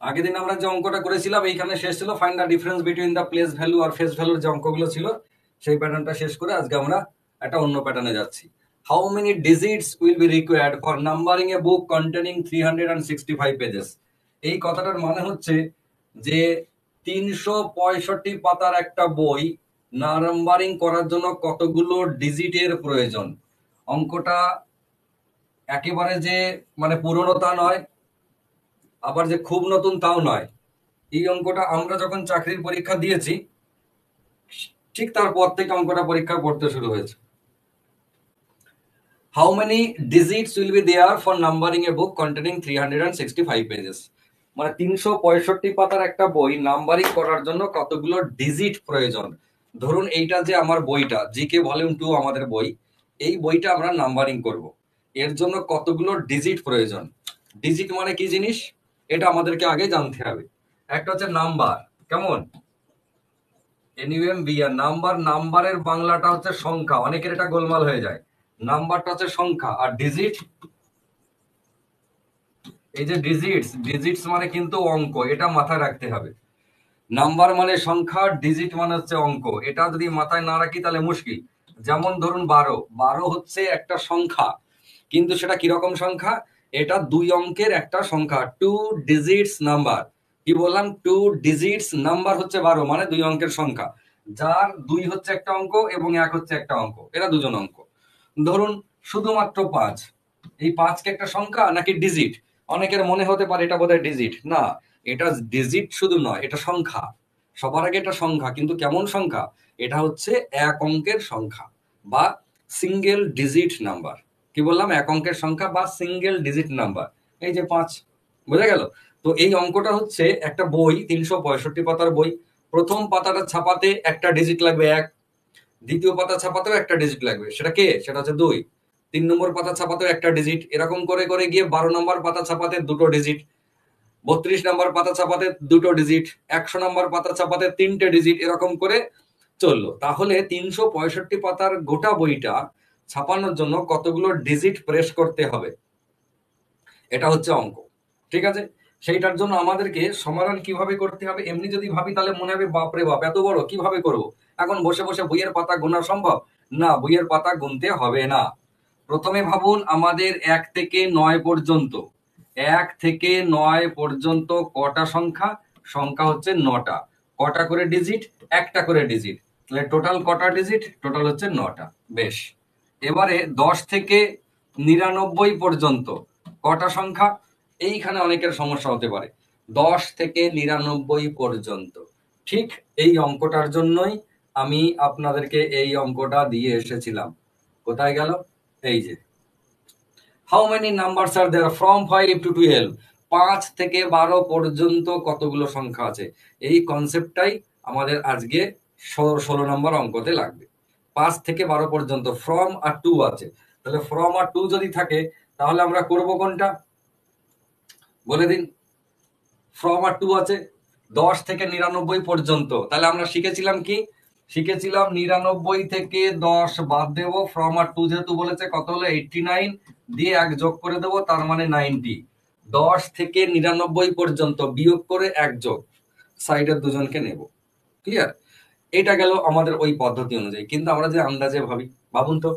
আগের দিন আমরা যে অঙ্কটা করেছিলাম এইখানে শেষ ছিল, find the difference between the place value আর ফেস ভ্যালুর যে অঙ্কগুলো ছিল সেই প্যাটার্নটা শেষ করে আজকে আমরা একটা অন্য প্যাটার্নে যাচ্ছি। How many digits will be required for numbering a book containing 365 pages? এই কথাটার মানে হচ্ছে যে 365 পাতার একটা বই নাম্বারিং করার জন্য কতগুলো ডিজিটের প্রয়োজন। অঙ্কটা একেবারে যে মানে পুরনো তা নয়, আবার যে খুব নতুন তাও নয়। এই অঙ্কটা আমরা যখন চাকরির পরীক্ষা দিয়েছি ঠিক তারপর থেকে অঙ্কটা পরীক্ষা পড়তে শুরু হয়েছে। How many digits will be there for numbering a book containing 365 pages? মানে 365 পাতার একটা বই নাম্বারিং করার জন্য কতগুলো ডিজিট প্রয়োজন। ধরুন এইটা যে আমার বইটা জিকে ভলিউম 2 আমাদের বই, এই বইটা আমরা নাম্বারিং করব, এর জন্য কতগুলো ডিজিট প্রয়োজন। ডিজিট মানে কি জিনিস এটা আমাদেরকে আগে জানতে হবে। একটা হচ্ছে নাম্বার, কেমন NUMBR নাম্বার, নাম্বারের বাংলাটা হচ্ছে সংখ্যা, অনেকের এটা গোলমাল হয়ে যায়। নাম্বারটা হচ্ছে সংখ্যা, আর ডিজিট, এই যে ডিজিটস, ডিজিটস মানে কিন্তু অঙ্ক, এটা মাথায় রাখতে হবে। নাম্বার মানে সংখ্যা, ডিজিট মানে হচ্ছে অঙ্ক, এটা যদি মাথায় না রাখি তাহলে মুশকিল। যেমন ধরুন 12, 12 হচ্ছে একটা সংখ্যা, কিন্তু সেটা কিরকম সংখ্যা? এটা 2 অঙ্কের একটা সংখ্যা, 2 ডিজিটস নাম্বার। কি বললাম? 2 ডিজিটস নাম্বার হচ্ছে 12, মানে 2 অঙ্কের সংখ্যা, যার 2 হচ্ছে একটা অঙ্ক এবং 1 হচ্ছে একটা অঙ্ক, এরা দুজন অঙ্ক। ধরুন শুধুমাত্র 5, এই 5 কি একটা সংখ্যা নাকি ডিজিট? অনেকের মনে হতে পারে এটা বোধহয় ডিজিট, না, এটা ডিজিট শুধু নয়, এটা সংখ্যা। সবার আগে এটা সংখ্যা, কিন্তু কেমন সংখ্যা? এটা হচ্ছে এক অঙ্কের সংখ্যা বা সিঙ্গেল ডিজিট নাম্বার। কি বললাম? এক অঙ্কের সংখ্যা বা সিঙ্গেল ডিজিট নাম্বার। এই যে 5, বোঝা গেল? তো এই অঙ্কটা হচ্ছে একটা বই, 365 পাতার বই। প্রথম পাতাটা ছাপাতে একটা ডিজিট লাগবে 1, দ্বিতীয় পাতা ছাপাতেও একটা ডিজিট লাগবে, সেটা কে? সেটা হচ্ছে 2। 3 নম্বর পাতা ছাপাতেও একটা ডিজিট, এরকম করে করে গিয়ে 12 নম্বর পাতা ছাপাতে দুটো ডিজিট, 32 নম্বর পাতা ছাপাতে দুটো ডিজিট, 100 নম্বর পাতা ছাপাতে 3টে ডিজিট, এরকম করে চললো। তাহলে 365 পাতার গোটা বইটা ছাপানোর জন্য কতগুলো ডিজিট প্রেস করতে হবে, এটা হচ্ছে অঙ্ক। ঠিক আছে? সেইটার জন্য আমাদেরকে সমাধান কিভাবে করতে হবে, এমনি যদি ভাবি তাহলে মনে হবে বাপরে বাপ এত বড় কিভাবে করব। এখন বসে বসে বইয়ের পাতা গোনা সম্ভব? না, বইয়ের পাতা গুনতে হবে না। প্রথমে ভাবুন আমাদের 1 থেকে 9 পর্যন্ত, 1 থেকে 9 পর্যন্ত কটা সংখ্যা? সংখ্যা হচ্ছে 9টা। কটা করে ডিজিট? একটা করে ডিজিট। তাহলে টোটাল কটা ডিজিট? টোটাল হচ্ছে 9টা। বেশ। এবারে 10 থেকে 99 পর্যন্ত কটা সংখ্যা? এইখানে অনেকের সমস্যা হতে পারে। 10 থেকে 99 পর্যন্ত, ঠিক এই অঙ্কটার জন্যই আমি আপনাদেরকে এই অঙ্কটা দিয়ে এসেছিলাম। কোথায় গেল? এই যে, how many numbers are there from 5 to 12? 5 থেকে 12 পর্যন্ত কতগুলো সংখ্যা আছে, এই কনসেপ্টটাই আমাদের আজকে 16 নম্বর অঙ্কতে লাগবে। 5 থেকে 12 পর্যন্ত, ফ্রম আর টু আছে, তাহলে ফ্রম আর টু যদি থাকে তাহলে আমরা করব কোনটা বলে দিন? ফ্রম আর টু আছে, 10 থেকে 99 পর্যন্ত, তাহলে আমরা শিখেছিলাম কি? শিখেছিলাম 99 থেকে 10 বাদ দেব, ফ্রম আর টু যেহেতু বলেছে, কত হলো? 89, দিয়ে 1 যোগ করে দেবো, তার মানে 90। 10 থেকে 99 পর্যন্ত বিয়োগ করে 1 যোগ, সাইডের দুজনকে নেব। ক্লিয়ার? এটা গেল আমাদের ওই পদ্ধতি অনুযায়ী। কিন্তু আমরা যে আন্দাজে ভাবি, ভাবুন তো,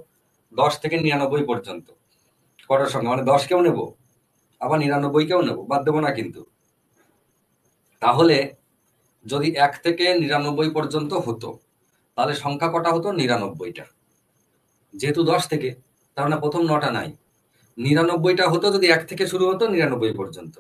10 থেকে 99 পর্যন্ত কটার সঙ্গে, মানে 10 কেও নেব আবার 99 কেও নেব, বাদ দেবো না কিন্তু। তাহলে যদি 1 থেকে 99 পর্যন্ত হতো তাহলে সংখ্যা কটা হতো? 99টা। যেহেতু 10 থেকে, তার মানে প্রথম 9টা নাই। 99টা হতো যদি 1 থেকে শুরু হতো 99 পর্যন্ত।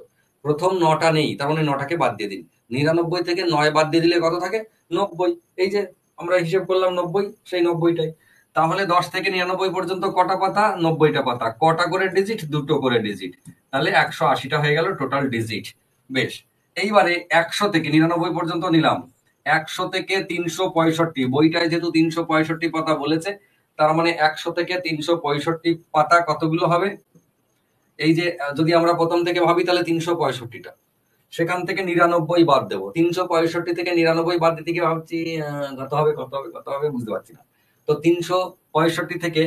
প্রথম 9টা নেই, তার মানে 9টাকে বাদ দিয়ে দিন। 99 থেকে 9 বাদ দিয়ে দিলে কত থাকে? 90। এই যে আমরা হিসেব করলাম 90, সেই 90টাই। তাহলে 10 থেকে 99 পর্যন্ত কটা পাতা? 90টা পাতা। কটা করে ডিজিট? দুটো করে ডিজিট। তাহলে 180টা হয়ে গেল টোটাল ডিজিট। বেশ। এইবারে 100 থেকে 99 পর্যন্ত নিলাম, 100 থেকে 365, বইটায় যেহেতু 365 পাতা বলেছে, তার মানে 100 থেকে 365 পাতা কতগুলো হবে? এই যে যদি আমরা প্রথম থেকে ভাবি তাহলে 365টা, সেখান থেকে 99 বাদ দেবো। 365 থেকে 99 বাদ দিতে গিয়ে ভাবছি কত হবে কত হবে কত হবে, বুঝতে পারছি না। তো 365 থেকে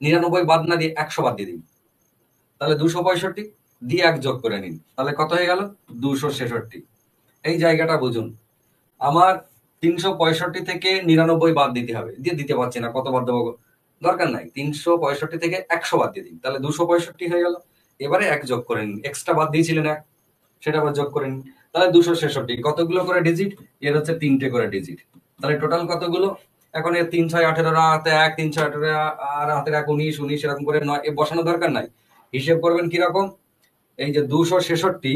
99 বাদ না দিয়ে 100 বাদ দিয়ে দিন, তাহলে 265। দিয়ে 1 যোগ করে নিন, তাহলে কত হয়ে গেল? 266। এই জায়গাটা বুঝুন। আমার 365 থেকে 99 বাদ দিতে হবে, দিয়ে দিতে পারছি না, কত বাদ দেবো? দরকার নাই, 365 থেকে 100 বাদ দিয়ে দিন, তাহলে 265 হয়ে গেল। এবারে 1 যোগ করে নিন, এক্সট্রা বাদ দিয়েছিলেন 1, সেটা আবার যোগ করে নিন, তাহলে 266। কতগুলো করে ডিজিট? এর হচ্ছে 3টে করে ডিজিট। তাহলে টোটাল কতগুলো? এখন এর 3 6 18 হাতে 1, 3 6 18 আর হাতের 1 19 19 এরকম করে 9 বসানো দরকার নাই। হিসেব করবেন কিরকম? এই যে 266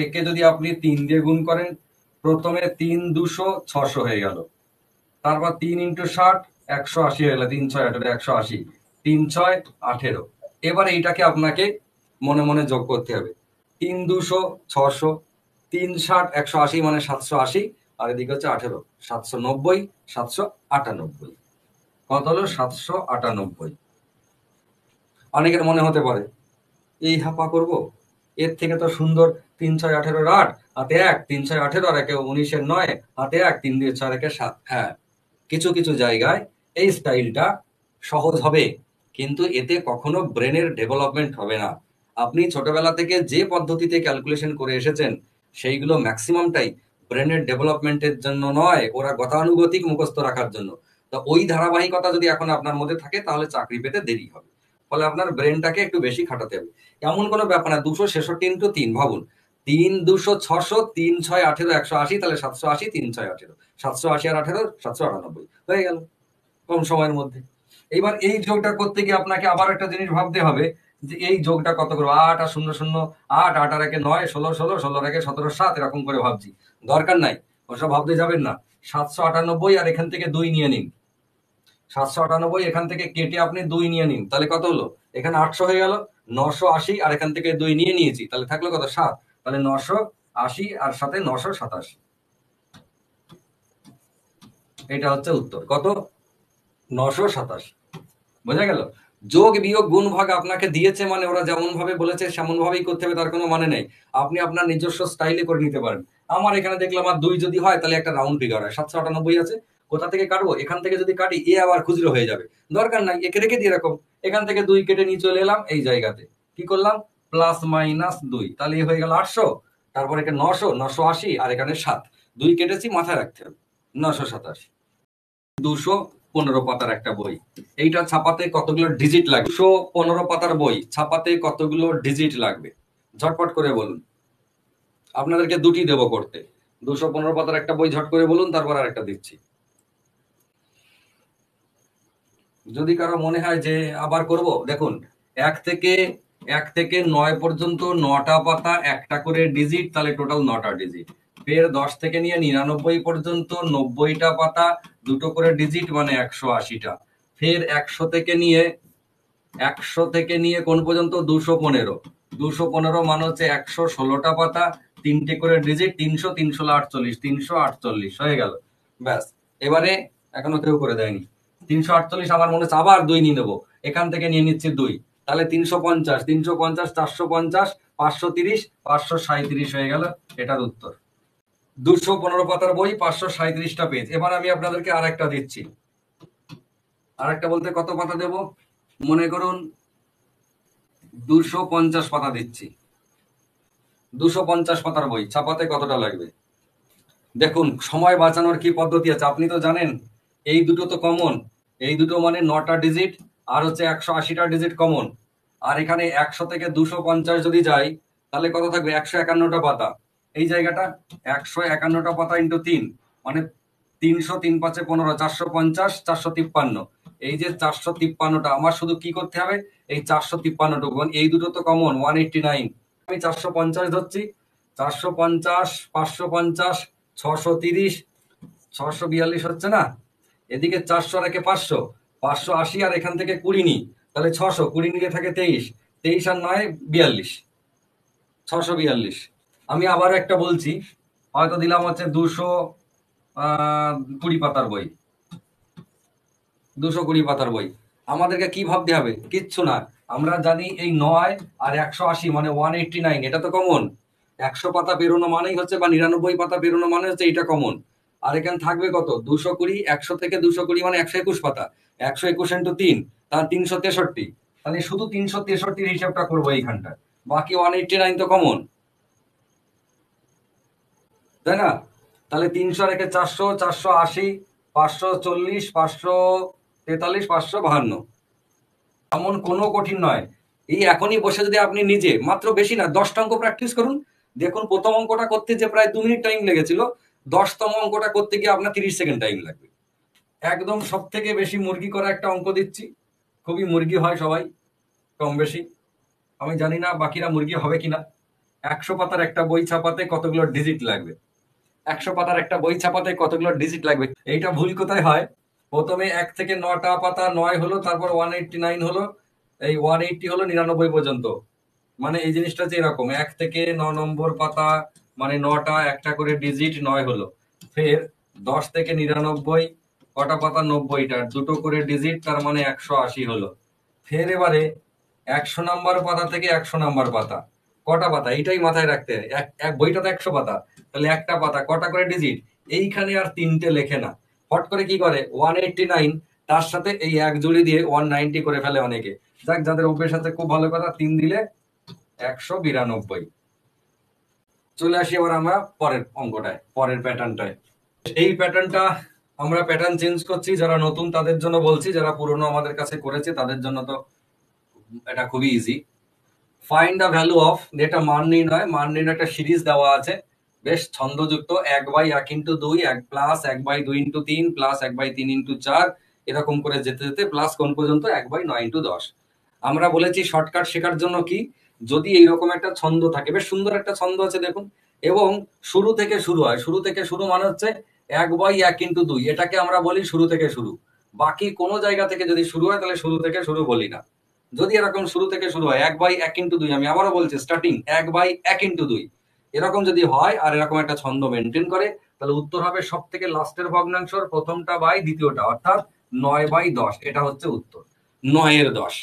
একে যদি আপনি 3 দিয়ে গুণ করেন, প্রথমে 3 200 600 হয়ে গেল, তারপর 3 × 60 180 হয়ে গেল, 3 6 18 180, 3 6 18। এবার এইটাকে আপনাকে মনে মনে যোগ করতে হবে। 3 200 600, 3 60 180 মানে 780, আর এদিকে হচ্ছে 18 790 798। কত হলো? 798। অনেকের মনে হতে পারে এই হাপা করব, এর থেকে তো সুন্দর 3 6 18 8 হাতে 1, 3 6 18 আর 1 19 9 হাতে 1, 3 2 6 1 7। হ্যাঁ, কিছু কিছু জায়গায় এই স্টাইলটা সহজ হবে, কিন্তু এতে কখনো ব্রেনের ডেভেলপমেন্ট হবে না। আপনি ছোটবেলা থেকে যে পদ্ধতিতে ক্যালকুলেশন করে এসেছেন, সেইগুলো ম্যাক্সিমামটাই ব্রেনের ডেভেলপমেন্টের জন্য নয়, ওরা গতানুগতিক মুখস্থ রাখার জন্য। তো ওই ধারাবাহিকতা যদি এখন আপনার মধ্যে থাকে, তাহলে চাকরি পেতে দেরি হবে। ফলে আপনার ব্রেনটাকে একটু বেশি খাটাতে হবে। এমন কোনো ব্যাপার না, 266 × 3 ভাবুন, 3 200 600, 3 6 18 180, তাহলে 780, 3 6 18 780 আর 18 798 হয়ে গেল কম সময়ের মধ্যে। এইবার এই যোগটা করতে গিয়ে আপনাকে আবার একটা জিনিস ভাবতে হবে, যে এই যোগটা কত করবো? 8 আর 0 0 8, 8 আর 1 9, 16 16, 16 আর 1 17 7, এরকম করে ভাবছি। দরকার নাই, ওসব ভাবতে যাবেন না। 798 আর এখান থেকে 2 নিয়ে নিন, 798 এখান থেকে কেটে আপনি 2 নিয়ে নিন, তাহলে কত হলো? এখানে 800 হয়ে গেল, 980 আর এখান থেকে 2 নিয়ে নিয়েছি, তাহলে থাকলো কত? 7। তাহলে 980 আর সাথে 987। এটা হচ্ছে উত্তর, কত? 987। বোঝা গেল? যোগ বিয়োগ গুণ ভাগ আপনাকে দিয়েছে মানে ওরা যেমন ভাবে বলেছে সেমন ভাবেই করতে হবে, তার কোনো মানে নেই। আপনি আপনার নিজস্ব স্টাইলে করে নিতে পারেন। আমার এখানে দেখলাম আর 2 যদি হয়, তাহলে একটা রাউন্ড ফিগার হয়, 798 আছে, কোথা থেকে কাটবো? এখান থেকে যদি কাটি, এ আবার খুচরো হয়ে যাবে, দরকার নাই, একে রেখে দিয়ে এরকম এখান থেকে 2 কেটে নিয়ে চলে এলাম এই জায়গাতে, কি করলাম? +-2, তাহলে এ হয়ে গেল 800, তারপর একে 900 980 আর এখানে 7, 2 কেটেছি, মাথায় রাখতে হবে 987। 215 পাতার একটা বই, এইটা ছাপাতে কতগুলো ডিজিট লাগবে? 215 পাতার বই ছাপাতে কতগুলো ডিজিট লাগবে? ঝটপট করে বলুন। আপনাদেরকে 2টি দেবো করতে। 215 পাতার একটা বই ঝট করে বলুন, তারপর আর একটা দিচ্ছি। যদি কারো মনে হয় যে আবার করব, দেখুন, 1 থেকে 9 পর্যন্ত 9টা পাতা, একটা করে ডিজিট, তাহলে টোটাল 9টা ডিজিট। ফের 10 থেকে নিয়ে 99 পর্যন্ত 90টা পাতা, 2টো করে ডিজিট, মানে 180টা। ফের 100 থেকে নিয়ে কোন পর্যন্ত? 215। 215 মানে হচ্ছে 116টা পাতা, 3টে করে ডিজিট, 300 300 48, 348 হয়ে গেল। ব্যাস। এবারে এখনো কেউ করে দেয়নি। 348 আমার মনে হচ্ছে আবার 2 নিয়ে নেবো, এখান থেকে নিয়ে নিচ্ছি 2, তাহলে 350 350 450 530 537 হয়ে গেল। এটার উত্তর। 215 পাতার বই, 537টা পেজ। এবার আমি আপনাদেরকে আরেকটা দিচ্ছি। আরেকটা বলতে কত পাতা দেব? মনে করুন 250 পাতা দিচ্ছি। 250 পাতার বই ছাপাতে কতটা লাগবে? দেখুন, সময় বাঁচানোর কি পদ্ধতি আছে আপনি তো জানেন। এই দুটো তো কমন, এই দুটো মানে 9টা ডিজিট, আর হচ্ছে 180টা ডিজিট কমন। আর এখানে 100 থেকে 250 যদি যাই, তাহলে কত থাকবে? 151টা পাতা। এই জায়গাটা 151টা পাতা ইন্টু 3, মানে 300 3 5 15 450 453। এই যে 453টা, আমার শুধু কি করতে হবে? এই 453টুকু, এই দুটো তো কমন, 189। আমি 450 ধরছি, 450 550 630 642 হচ্ছে না? এদিকে 400 রেখে 500 580, আর এখান থেকে 20 নিই, তাহলে 600, 20 নিলে থাকে 23, 23 আর 9 42, 642। আমি আবার একটা বলছি, হয়তো দিলাম হচ্ছে 220 পাতার বই, 220 পাতার বই। আমাদেরকে কি ভাবতে হবে? কিচ্ছু না, আমরা জানি এই 9 আর 180 মানে 189, এটা তো কমন। 100 পাতা পেরোনো মানেই হচ্ছে, বা 99 পাতা পেরোনো মানে হচ্ছে এটা কমন। আর এখানে থাকবে কত? 220, 100 থেকে 220 মানে 121 পাতা, 121 × 3, তার 363। তাহলে শুধু 363 হিসাবটা করবো এইখানটা, বাকি 189 তো কমন, তাই না? তাহলে 300 রেখে 400, 480, 540, 543, 552। এমন কোনো কঠিন নয়। এই এখনই বসে যদি আপনি নিজে মাত্র বেশি না 10টা অঙ্ক প্র্যাকটিস করুন, দেখুন প্রথম অঙ্কটা করতে যে প্রায় 2 মিনিট টাইম লেগেছিল, 10তম অঙ্কটা করতে গিয়ে আপনার 30 সেকেন্ড টাইম লাগবে। একদম সব থেকে বেশি মুরগি করা একটা অঙ্ক দিচ্ছি, খুবই মুরগি হয় সবাই কম বেশি, আমি জানি না বাকিরা মুরগি হবে কিনা। 100 পাতার একটা বই ছাপাতে কতগুলো ডিজিট লাগবে? 100 পাতার একটা বই ছাপাতে কতগুলো ডিজিট লাগবে? এইটা ভুল কোথায় হয়, প্রথমে 1 থেকে 9টা পাতা 9 হলো, তারপর 189 হলো, এই 180 হলো 99 পর্যন্ত। মানে এই জিনিসটা যে এরকম 1 থেকে 9 নম্বর পাতা, মানে 9টা একটা করে ডিজিট 9 হলো, ফের 10 থেকে 99 কটা পাতা, 90টা দুটো করে ডিজিট, তার মানে 180 হলো। ফের এবারে 100 নাম্বার পাতা থেকে 100 নাম্বার পাতা কটা পাতা, এইটাই মাথায় রাখতে হয়। এক বইটা তো 100 পাতা, তাহলে একটা পাতা কটা করে ডিজিট, এইখানে আর 3টে লেখে না, ফট করে কি করে 189 তার সাথে এই এক জুড়ি দিয়ে 190 করে ফেলে অনেকে। যাক, যাদের অভ্যেস আছে খুব ভালো কথা, 3 দিলে 192। চলে আসি এবার আমরা পরের অঙ্কটায়, পরের প্যাটার্নটায়। এই প্যাটার্নটা আমরা প্যাটার্ন চেঞ্জ করছি, যারা নতুন তাদের জন্য বলছি, যারা পুরনো আমাদের কাছে করেছে তাদের জন্য তো এটা খুবই easy. Find the value of, যেটা মান নির্ণয়, মান নির্ণয় একটা সিরিজ দেওয়া আছে, বেশ ছন্দযুক্ত, 1/1 × 2, 1+1/2 × 3, প্লাস 1/3 × 4, এরকম করে যেতে যেতে প্লাস কোন পর্যন্ত 1/9 × 10। আমরা বলেছি শর্টকাট শেখার জন্য কি, যদি এইরকম একটা ছন্দ থাকে, বেশ সুন্দর একটা ছন্দ আছে দেখুন, এবং শুরু থেকে শুরু হয়, শুরু থেকে শুরু মানে হচ্ছে 1/1 × 2, এটাকে আমরা বলি শুরু থেকে শুরু। বাকি কোনো জায়গা থেকে যদি শুরু হয় তাহলে শুরু থেকে শুরু বলি না। যদি এরকম শুরু থেকে শুরু হয় 1/1 × 2, আমি আবারও বলছি স্টার্টিং 1/1 × 2, এরকম যদি হয় আর এরকম একটা ছন্দ মেনটেন করে, তাহলে উত্তর হবে সব থেকে লাস্টের ভগ্নাংশর প্রথমটা বাই দ্বিতীয়টা, অর্থাৎ 9/10। এটা হচ্ছে উত্তর, 9/10।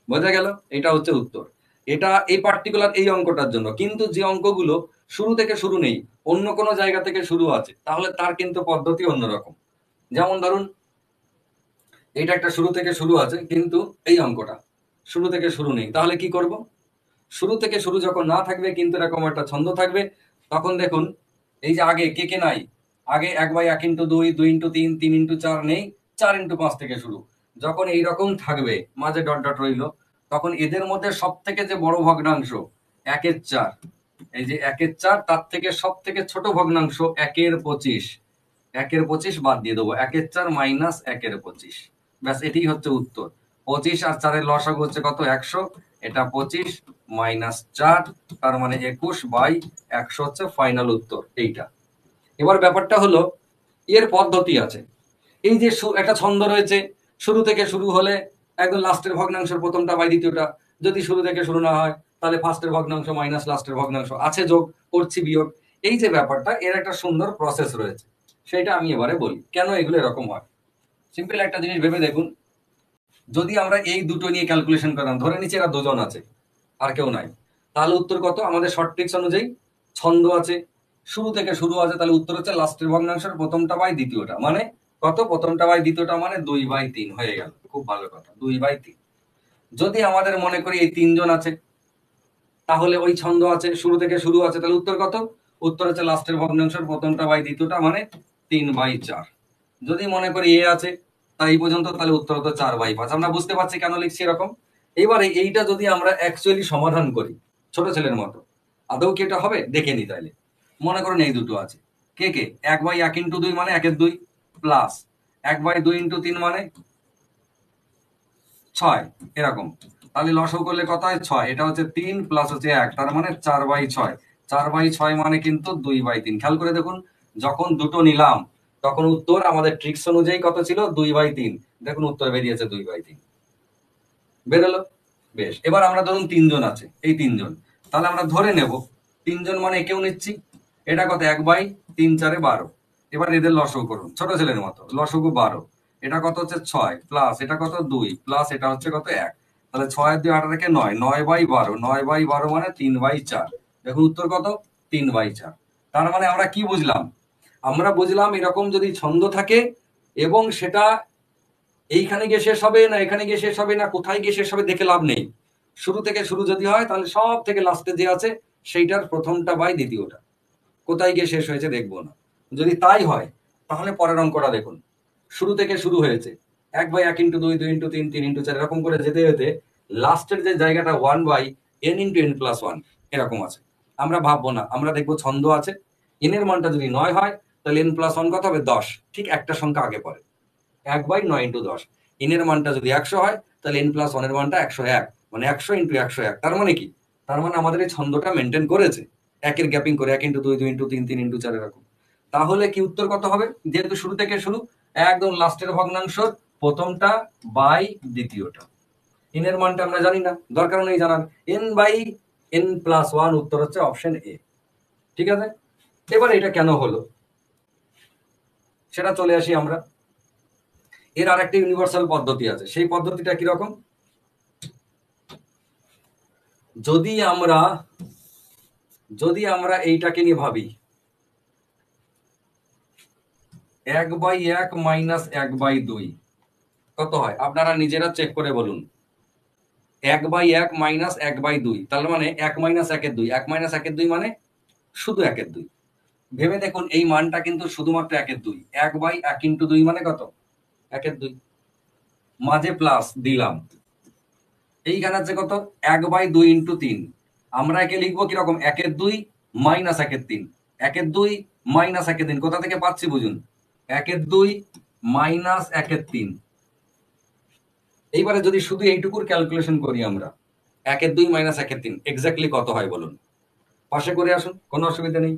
বোঝা গেল? এটা হচ্ছে উত্তর। এটা এই পার্টিকুলার এই অঙ্কটার জন্য। কিন্তু যে অঙ্কগুলো শুরু থেকে শুরু নেই, অন্য কোনো জায়গা থেকে শুরু আছে, তাহলে তার কিন্তু পদ্ধতি অন্যরকম। যেমন ধরুন এটা একটা শুরু থেকে শুরু আছে, কিন্তু এই অঙ্কটা শুরু থেকে শুরু নেই, তাহলে কি করব? শুরু থেকে শুরু যখন না থাকবে কিন্তু এরকম একটা ছন্দ থাকবে, তখন দেখুন এই যে আগে কে কে নাই, আগে 1/1 × 2, 2 × 3, 3 × 4 নেই, 4 × 5 থেকে শুরু। যখন এইরকম থাকবে মাঝে ডট ডট রইল, তখন এদের মধ্যে সব থেকে যে বড় ভগ্নাংশ 1/4, এই যে 1/4, তার থেকে সব থেকে ছোট ভগ্নাংশ 1/25, 1/25 বাদ দিয়ে দেবো, 1/4 মাইনাস 1/25। ব্যাস, এটাই হচ্ছে উত্তর। 25 আর 4-এর লসাগু হচ্ছে কত? 100। এটা 25 মাইনাস 4, তার মানে 21/100 হচ্ছে ফাইনাল উত্তর এইটা। এবার ব্যাপারটা হলো এর পদ্ধতি আছে। এই যে একটা ছন্দ রয়েছে, শুরু থেকে শুরু হলে একদম লাস্টের ভগ্নাংশের প্রথমটা বাই দ্বিতীয়টা, যদি শুরু থেকে শুরু না হয় তাহলে ফার্স্টের ভগ্নাংশ মাইনাস লাস্টের ভগ্নাংশ, আছে যোগ, করছি বিয়োগ, এই যে ব্যাপারটা, এর একটা সুন্দর প্রসেস রয়েছে, সেটা আমি এবারে বলি কেন এগুলো এরকম হয়। সিম্পল একটা জিনিস ভেবে দেখুন, যদি আমরা এই দুটো নিয়ে ক্যালকুলেশন করলাম, ধরে নিচ্ছি এরা দুজন আছে আর কেউ নাই, তাহলে উত্তর কত? আমাদের শর্ট ট্রিক্স অনুযায়ী ছন্দ আছে, শুরু থেকে শুরু আছে, তাহলে উত্তর হচ্ছে লাস্টের ভগ্নাংশের প্রথমটা বাই দ্বিতীয়টা, মানে কত? প্রথমটা বাই দ্বিতীয়টা মানে 2/3 হয়ে গেল। খুব ভালো কথা, 2/3। যদি আমাদের মনে করি এই 3জন আছে, তাহলে ওই ছন্দ আছে, শুরু থেকে শুরু আছে, তাহলে উত্তর কত? উত্তর হচ্ছে লাস্টের ভগ্নাংশের প্রথমটা বাই দ্বিতীয়টা, মানে 3/4। যদি মনে করি এ আছে, তাই এই পর্যন্ত, তাহলে উত্তর হতো 4/5। আমরা বুঝতে পারছি কেন লিখছি এরকম। এবারে এইটা যদি আমরা অ্যাকচুয়ালি সমাধান করি ছোট ছেলের মতো, আদৌ কি এটা হবে? দেখে নি তাইলে। মনে করুন এই দুটো আছে, কে কে? 1/1 × 2 মানে 1/2, প্লাস 1/2 × 3 মানে 6, এরকম। তাহলে লসাগু করলে কত হয়? 6। এটা হচ্ছে 3 প্লাস হচ্ছে 1, তার মানে 4/6। 4/6 মানে কিন্তু 2/3। খেয়াল করে দেখুন, যখন দুটো নিলাম তখন উত্তর আমাদের ট্রিক্স অনুযায়ী কত ছিল? 2/3। দেখুন উত্তর বেরিয়েছে 2/3, বেরোলো। বেশ, এবার আমরা ধরুন 3জন আছে, এই 3জন, তাহলে আমরা ধরে নেব 3জন মানে একেও নিচ্ছি, এটা কত? 1/3 × 4 = 12। এবার এদের লসাগু করুন ছোট ছেলের মতো, লসাগু 12, এটা কত হচ্ছে? 6, প্লাস এটা কত? 2, প্লাস এটা হচ্ছে কত? 1। তাহলে 6 আর 2 8 রেখে 9, 9/12, 9/12 মানে 3/4। দেখুন উত্তর কত? 3/4। তার মানে আমরা কি বুঝলাম? আমরা বুঝলাম এরকম যদি ছন্দ থাকে এবং সেটা এইখানে গিয়ে শেষ হবে না এখানে গিয়ে শেষ হবে না কোথায় গিয়ে শেষ হবে দেখে লাভ নেই। শুরু থেকে শুরু যদি হয় তাহলে সব থেকে লাস্টে যে আছে সেইটার প্রথমটা বাই দ্বিতীয়টা, কোথায় গিয়ে শেষ হয়েছে দেখবো না। যদি তাই হয় তাহলে পরের অঙ্কটা দেখুন, শুরু থেকে শুরু হয়েছে 1/1 × 2, 2 × 3, 3 × 4 এরকম করে যেতে যেতে লাস্টের যে জায়গাটা 1/n × n+1 এরকম আছে। আমরা ভাববো না, আমরা দেখবো ছন্দ আছে, n এর মানটা যদি 9 হয় তাহলে n+1 কত হবে 10, ঠিক একটা সংখ্যা আগে পরে 1/9 × 10। n এর মানটা যদি 100 হয় তাহলে n+1 এর মানটা 101, মানে 100 × 101। তার মানে কি, তার মানে আমাদের এই ছন্দটা মেনটেন করেছে, একের গ্যাপিং করে 1 × 2, 2 × 3, 3 × 4 এরকম। তাহলে কি উত্তর কত হবে, যেহেতু শুরু থেকে শুরু একদম লাস্টের ভগ্নাংশ প্রথমটা বাই দ্বিতীয়টা। n এর মানটা আমরা জানি না, দরকার নেই জানার, n/n+1 উত্তর হচ্ছে অপশন এ। ঠিক আছে, এবার এটা কেন হলো সেটা চলে আসি আমরা। এর আর একটা ইউনিভার্সাল পদ্ধতি আছে, সেই পদ্ধতিটা কিরকম, যদি আমরা এইটাকে নিয়ে ভাবি 1/1 - 1/2 কত হয়, আপনারা নিজেরা চেক করে বলুন। 1/1 - 1/2 তার মানে 1 - 1/2, 1 - 1/2 মানে শুধু 1/2। ভেবে দেখুন এই মানটা কিন্তু শুধুমাত্র 1/2, 1/1 × 2 মানে কত 1/2, মাঝে প্লাস দিলাম, এইখানে আছে কত 1/2 × 3। আমরা একে লিখবো কিরকম 1/2 - 1/3, 1/2 - 1/3 কোথা থেকে পাচ্ছি বুঝুন, 1/2 - 1/3। এইবারে যদি শুধু এইটুকুর ক্যালকুলেশন করি আমরা 1/2 - 1/3 এক্স্যাক্টলি কত হয় বলুন, পাশে করে আসুন, কোনো অসুবিধা নেই।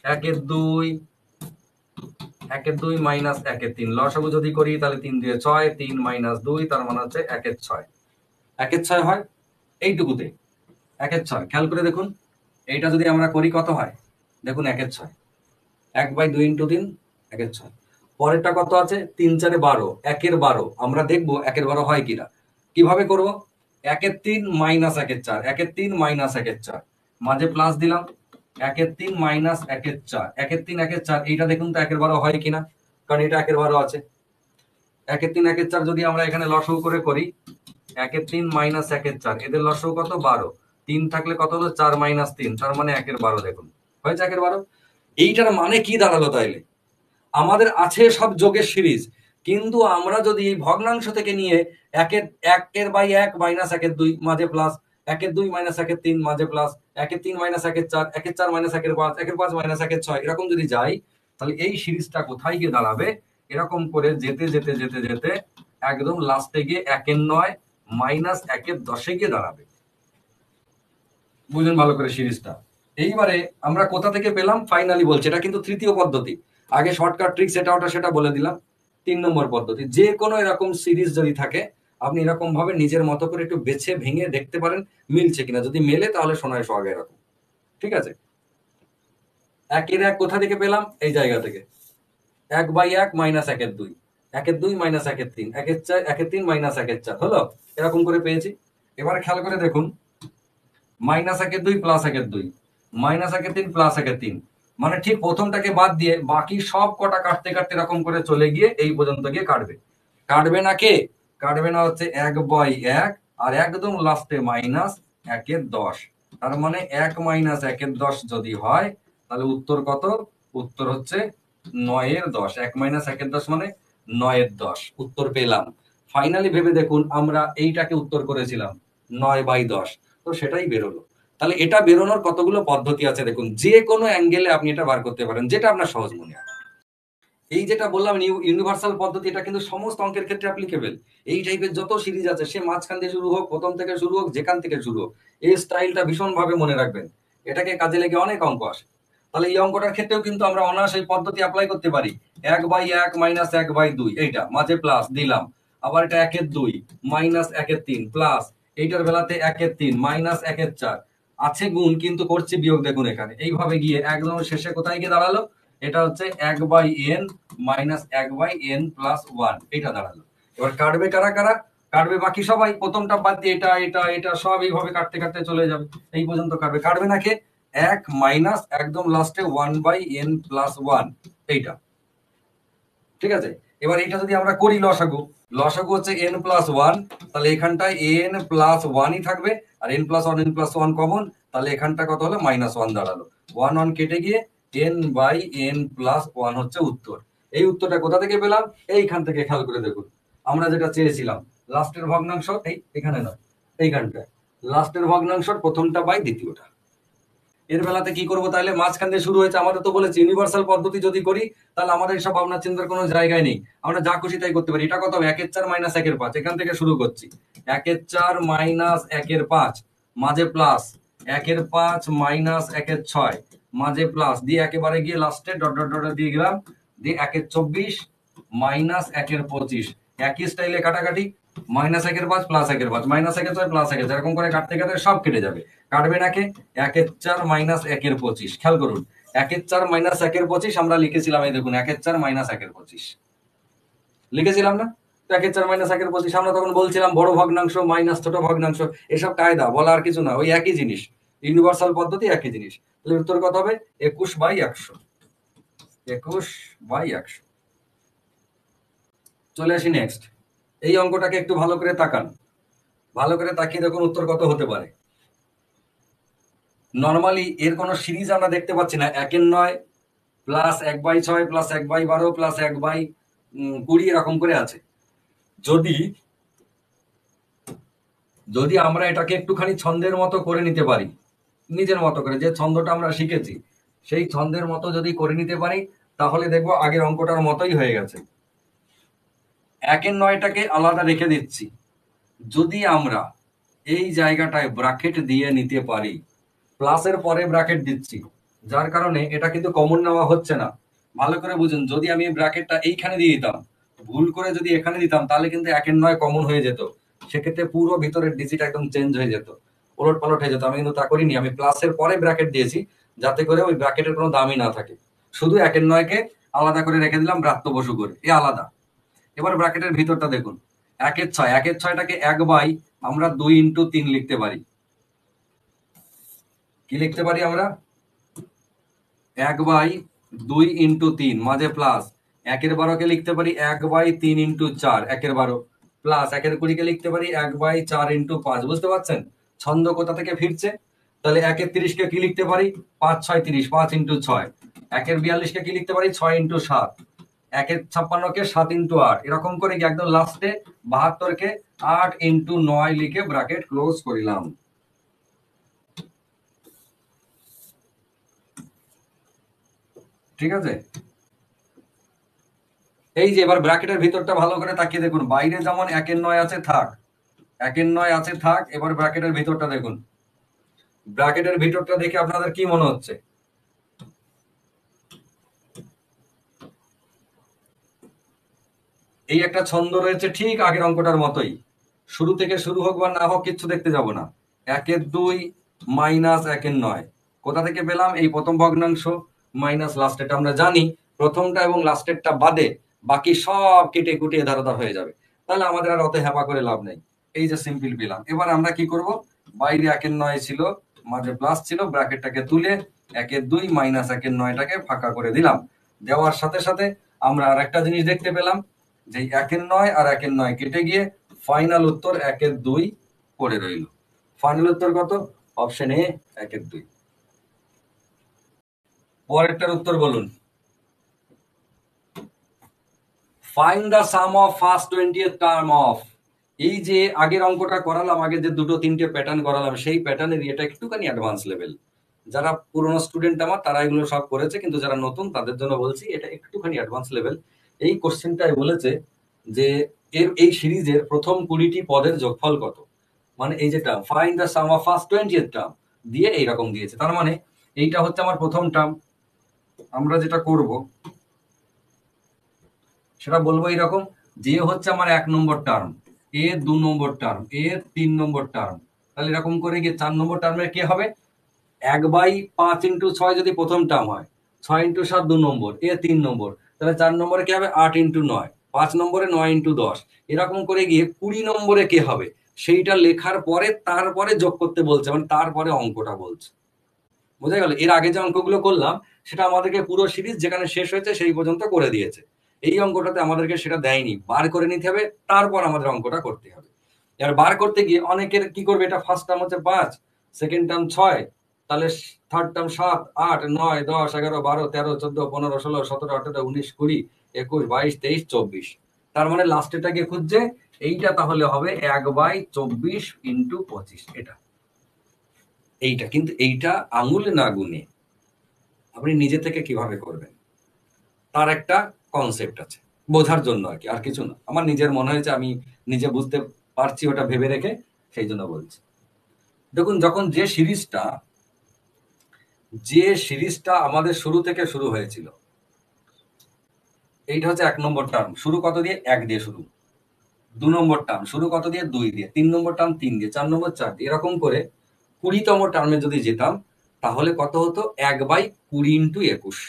1/2 - 1/3 লসাগু যদি করি তাহলে 3 × 2 = 6, 3 - 2 তার মানে হচ্ছে 1/6, 1/6 হয় এইটুকুতে, 1/6 খেয়াল করে দেখুন। এইটা যদি আমরা করি কত হয় দেখুন 1/6, 1/2 × 3 1/6। পরেরটা কত আছে 3 × 4 = 12, 1/12 আমরা দেখবো 1/12 হয় কিনা, কিভাবে করব 1/3 - 1/4, 1/3 - 1/4 মাঝে প্লাস দিলাম, 1/3 - 1/4, 1/3 1/4 এইটা দেখুন তো 1/12 হয় কিনা, কারণ এটা 1/12 আছে। 1/3 1/4 যদি আমরা এখানে লসাগু করে করি 1/3 - 1/4 এদের লসাগু কত 12, 3 থাকলে কত হলো 4 - 3 তার মানে 1/12 দেখুন হয়েছে 1/12। এইটার মানে কি দাঁড়ালো তাইলে, আমাদের আছে সব যোগের সিরিজ, কিন্তু আমরা যদি এই ভগ্নাংশ থেকে নিয়ে 1/1 - 1/2 মাঝে প্লাস, 1/2 - 1/3 মাঝে প্লাস, 1/3 - 1/4, 1/4 - 1/5, 1/5 - 1/6 এরকম যদি যাই তাহলে এই সিরিজটা কোথায় গিয়ে দাঁড়াবে, এরকম করে যেতে যেতে যেতে যেতে একদম লাস্টে গিয়ে 1/9 - 1/10 গিয়ে দাঁড়াবে। বুঝুন ভালো করে সিরিজটা। এইবারে আমরা কোথা থেকে পেলাম ফাইনালি বলছি, এটা কিন্তু তৃতীয় পদ্ধতি, আগে শর্টকাট ট্রিক্স এটা ওটা সেটা বলে দিলাম। 3 নম্বর পদ্ধতি, যে কোনো এরকম সিরিজ যদি থাকে আপনি এরকম ভাবে নিজের মতো করে একটু বেছে ভেঙে দেখতে পারেন মিলছে কিনা, যদি মেলে তাহলে সোনায় সোহাগে এরকম। ঠিক আছে, 1/1 কোথা থেকে পেলাম এই জায়গা থেকে, 1/1 - 1/2, 1/2 - 1/3, 1/3 - 1/4 হলো, এরকম করে পেয়েছি। এবার খেয়াল করে দেখুন -1/2 + 1/2 -1/3 + 1/3 মানে ঠিক প্রথমটাকে বাদ দিয়ে বাকি সব কটা কাটতে কাটতে এরকম করে চলে গিয়ে এই পর্যন্ত গিয়ে কাটবে। কাটবে না কে, কাটবে না হচ্ছে 1/1 আর একদম লাস্টে -1/10। তার মানে 1 - 1/10 যদি হয় তাহলে উত্তর কত, উত্তর হচ্ছে 9/10, 1 - 1/10 মানে 9/10 উত্তর পেলাম। ফাইনালি ভেবে দেখুন আমরা এইটাকে উত্তর করেছিলাম 9/10, তো সেটাই বেরোলো। তাহলে এটা বেরোনোর কতগুলো পদ্ধতি আছে দেখুন, যে কোনো অ্যাঙ্গেলে আপনি এটা বার করতে পারেন যেটা আপনার সহজ মনে হয়। এই যেটা বললাম ইউনিভার্সাল পদ্ধতি, এটা কিন্তু সমস্ত অঙ্কের ক্ষেত্রে অ্যাপ্লিকেবল। এই টাইপের যত সিরিজ আছে সে মাঝখান দিয়ে শুরু হোক, প্রথম থেকে শুরু হোক, যেখান থেকে শুরু হোক, এই স্টাইলটা ভীষণ ভাবে মনে রাখবেন, এটাকে কাজে লেগে অনেক অঙ্ক আসে। তাহলে এই অঙ্কটার ক্ষেত্রেও কিন্তু আমরা অনায়াসে এই পদ্ধতি অ্যাপ্লাই করতে পারি। 1/1 - 1/2 এইটা মাঝে প্লাস দিলাম, আবার এটা 1/2 - 1/3 প্লাস, এইটার বেলাতে 1/3 - 1/4 আছে গুণ কিন্তু করছি বিয়োগ, দেখুন এখানে এইভাবে গিয়ে একদম শেষে কোথায় গিয়ে দাঁড়ালো, এটা হচ্ছে 1/n - 1/n+1 এটা দাঁড়ালো। এবার কাটবে কারা কারা, কাটবে বাকি সবাই, প্রথমটা বাদ দিয়ে এটা এটা এটা সব এইভাবে কাটতে কাটতে চলে যাবে এই পর্যন্ত কাটবে, কাটবে না কে 1 মাইনাস একদম লাস্টে 1/n+1 এইটা। ঠিক আছে, এবার এটা যদি আমরা করি লসাগু, লসাগু হচ্ছে n প্লাস ওয়ান, তাহলে এখানটায় n প্লাস ওয়ানই থাকবে, আর n প্লাস ওয়ান কমন, তাহলে এখানটা কত হলো মাইনাস ওয়ান দাঁড়ালো, ওয়ান ওয়ান কেটে গিয়ে n by n plus one হচ্ছে উত্তর। এই উত্তরটা কোথা থেকে পেলাম? এইখান থেকে, খেয়াল করে দেখুন আমরা যেটা চেয়েছিলাম, লাস্টের ভগ্নাংশ এখানে নয়, এইখানটায় লাস্টের ভগ্নাংশ প্রথমটা বাই দ্বিতীয়টা। এর বেলাতে কি করবো তাহলে? মাঝখান দিয়ে শুরু হয়েছে, আমাদের তো বলেছে ইউনিভার্সাল পদ্ধতি যদি করি তাহলে আমাদের সব ভাবনা চিন্তার কোনো জায়গায় নেই, আমরা যা খুশি তাই করতে পারি। এটা কত হবে? 1/4 মাইনাস 1/5, এখান থেকে শুরু করছি। 1/4 মাইনাস 1/5 মাঝে প্লাস 1/5 মাইনাস 1/6 মাঝে প্লাস দিয়ে একেবারে গিয়ে লাস্টে ডট ডট ডট দিয়ে গেলাম, দিয়ে 1/24 মাইনাস 1/25, একই স্টাইলে কাটাকাটি, মাইনাস 1/5 প্লাস 1/5 মাইনাস 1/6 প্লাস 1/6, এরকম করে কাটতে কাটতে সব কেটে যাবে। কাটবে নাকি? 1/4 মাইনাস 1/25, খেয়াল করুন 1/4 মাইনাস 1/25 আমরা লিখেছিলাম, এই দেখুন 1/4 মাইনাস 1/25 লিখেছিলাম না? তো 1/4 মাইনাস 1/25 আমরা তখন বলছিলাম বড় ভগ্নাংশ মাইনাস ছোট ভগ্নাংশ, এসব কায়দা বলা আর কিছু না, ওই একই জিনিস, ইউনিভার্সাল পদ্ধতি একই জিনিস। তাহলে উত্তর কত হবে? 21/100, 21/100। চলে আসি নেক্সট। এই অঙ্কটাকে একটু ভালো করে তাকান, ভালো করে তাকিয়ে দেখুন উত্তর কত হতে পারে। নর্মালি এর কোনো সিরিজ আমরা দেখতে পাচ্ছি না, 1/9 প্লাস 1/6 প্লাস 1/12 প্লাস 1/20 এরকম করে আছে। যদি যদি আমরা এটাকে একটুখানি ছন্দের মতো করে নিতে পারি, নিজের মতো করে যে ছন্দটা আমরা শিখেছি সেই ছন্দের মতো যদি করে নিতে পারি, তাহলে দেখবো আগের অঙ্কটার মতোই হয়ে গেছে। 1/9টাকে আলাদা রেখে দিচ্ছি, যদি আমরা এই জায়গাটায় ব্র্যাকেট দিয়ে নিতে পারি, প্লাসের পরে ব্র্যাকেট দিচ্ছি, যার কারণে এটা কিন্তু কমন নেওয়া হচ্ছে না। ভালো করে বুঝুন, যদি আমি ব্র্যাকেটটা এইখানে দিয়ে দিতাম, ভুল করে যদি এখানে দিতাম, তাহলে কিন্তু 1/9 কমন হয়ে যেত, সেক্ষেত্রে পুরো ভিতরের ডিজিট একদম চেঞ্জ হয়ে যেত, ওলট পালট হয়ে যেত। আমি কিন্তু তা করিনি, আমি প্লাসের পরে ব্র্যাকেট দিয়েছি যাতে করে ওই ব্র্যাকেটের কোনো দামই না থাকে, শুধু 1/9কে আলাদা করে রেখে দিলাম ব্রাত্য বসু করে, এ আলাদা। এবার ব্র্যাকেটের ভিতরটা দেখুন, 1/6, 1/6টাকে 1/, আমরা 2x3 লিখতে পারি। কি লিখতে পারি আমরা? 1/2 × 3 মাঝে প্লাস 1/12কে লিখতে পারি 1/3 × 4, 1/12 প্লাস 1/20কে লিখতে পারি 1/4 × 5। বুঝতে পারছেন ছন্দ কোথা থেকে ফিরছে? তাহলে 1/30কে কি লিখতে পারি? 5 6 30, 5 × 6। 1/42কে কি লিখতে পারি? 6 × 7। 1/56কে 7 × 8, এরকম করে কি একদম লাস্টে 72কে 8 × 9 লিখে ব্র্যাকেট ক্লোজ করিলাম। ঠিক আছে? এই যে এবার ব্র্যাকেটের ভিতরটা ভালো করে তাকিয়ে দেখুন, বাইরে যেমন 1/9 আছে থাক, 1/9 আছে থাক, এবার ব্র্যাকেটের ভিতরটা দেখুন, ব্র্যাকেটের ভিতরটা দেখে আপনাদের কি মনে হচ্ছে? এই একটা ছন্দ রয়েছে ঠিক আগের অঙ্কটার মতোই, শুরু থেকে শুরু হোক বা না হোক কিচ্ছু দেখতে যাব না। 1/2 মাইনাস 1/9 কোথা থেকে পেলাম? এই প্রথম ভগ্নাংশ মাইনাস লাস্টেরটা, আমরা জানি প্রথমটা এবং লাস্টেরটা বাদে বাকি সব কেটে কুটিয়ে ধারদার হয়ে যাবে, তাহলে আমাদের আর অত হ্যাপা করে লাভ নেই। এই যে সিম্পল পেলাম, এবার আমরা কি করব? বাইরে 1/9 ছিল, মাঝে প্লাস ছিল, ব্র্যাকেটটাকে তুলে 1/2 মাইনাস 1/9টাকে ফাঁকা করে দিলাম। দেওয়ার সাথে সাথে আমরা আর একটা জিনিস দেখতে পেলাম, যে 1/9 আর 1/9 কেটে গিয়ে ফাইনাল উত্তর 1/2 পড়ে রইল। ফাইনাল উত্তর কত? Option A 1/2। পরেরটার উত্তর বলুন। Find the some of first 20th term of. এই যে আগের অঙ্কটা করালাম, আগে যে দুটো তিনটে প্যাটার্ন করালাম, সেই প্যাটার্নের এটা একটুখানি অ্যাডভান্স লেভেল। যারা পুরনো স্টুডেন্ট আমার তারা এগুলো সব করেছে, কিন্তু যারা নতুন তাদের জন্য বলছি এটা একটুখানি অ্যাডভান্স লেভেল। এই কোশ্চেনটাই বলেছে যে এই সিরিজের প্রথম 20টি পদের যোগফল কত, মানে এই যে term find the some of first 20th term দিয়ে এইরকম দিয়েছে, তার মানে এইটা হচ্ছে আমার প্রথম টার্ম। আমরা যেটা করব সেটা বলবো এইরকম, যে হচ্ছে আমার 1 নম্বর টার্ম, এ 2 নম্বর টার্ম, এ 3 নম্বর টার্ম, তাহলে এরকম করে গিয়ে 4 নম্বর টার্মের কি হবে? 1/5 × 6 যদি প্রথম টার্ম হয়, 6 × 7 2 নম্বর, এ 3 নম্বর, তাহলে 4 নম্বরে কি হবে? 8 × 9, 5 নম্বরে 9 × 10, এরকম করে গিয়ে 20 নম্বরে কি হবে সেইটা লেখার পরে তারপরে যোগ করতে বলছে, মানে তারপরে অঙ্কটা বলছে। বোঝা গেল? এর আগে যে অঙ্কগুলো করলাম সেটা আমাদেরকে পুরো সিরিজ যেখানে শেষ হয়েছে সেই পর্যন্ত করে দিয়েছে। এই অঙ্কটাতে আমাদেরকে সেটা দেয়নি, বার করে নিতে হবে, তারপর আমাদের অঙ্কটা করতে হবে। এবার বার করতে গিয়ে অনেকের কি করবে, এটা ফার্স্ট টার্ম হচ্ছে 5, সেকেন্ড টার্ম 6, তাহলে থার্ড টার্ম 7, 8, 9, 10, 11, 12, 13, 14, 15, 16, 17, 18, 19, 20, 21, 22, 23, 24। তার মানে লাস্টেটা গিয়ে খুঁজছে, এইটা তাহলে হবে 1/24 ইন্টু 25। এইটা কিন্তু এইটা আঙুলে না গুনে আপনি নিজে থেকে কিভাবে করবেন তার একটা কনসেপ্ট আছে, বোঝার জন্য আর কি, আর কিছু না। আমার নিজের মনে হয়েছে, আমি নিজে বুঝতে পারছি ওটা ভেবে রেখে সেই জন্য বলছি। দেখুন, যখন যে সিরিজটা আমাদের শুরু থেকে শুরু হয়েছিল, এইটা হচ্ছে 1 নম্বর টার্ম, শুরু কত দিয়ে? 1 দিয়ে শুরু। 2 নম্বর টার্ম শুরু কত দিয়ে? 2 দিয়ে। 3 নম্বর টার্ম 3 দিয়ে। 4 নম্বর 4 দিয়ে। এরকম করে 20তম টার্মে যদি যেতাম, তাহলে কত হতো? 1/20 ইন্টু 21।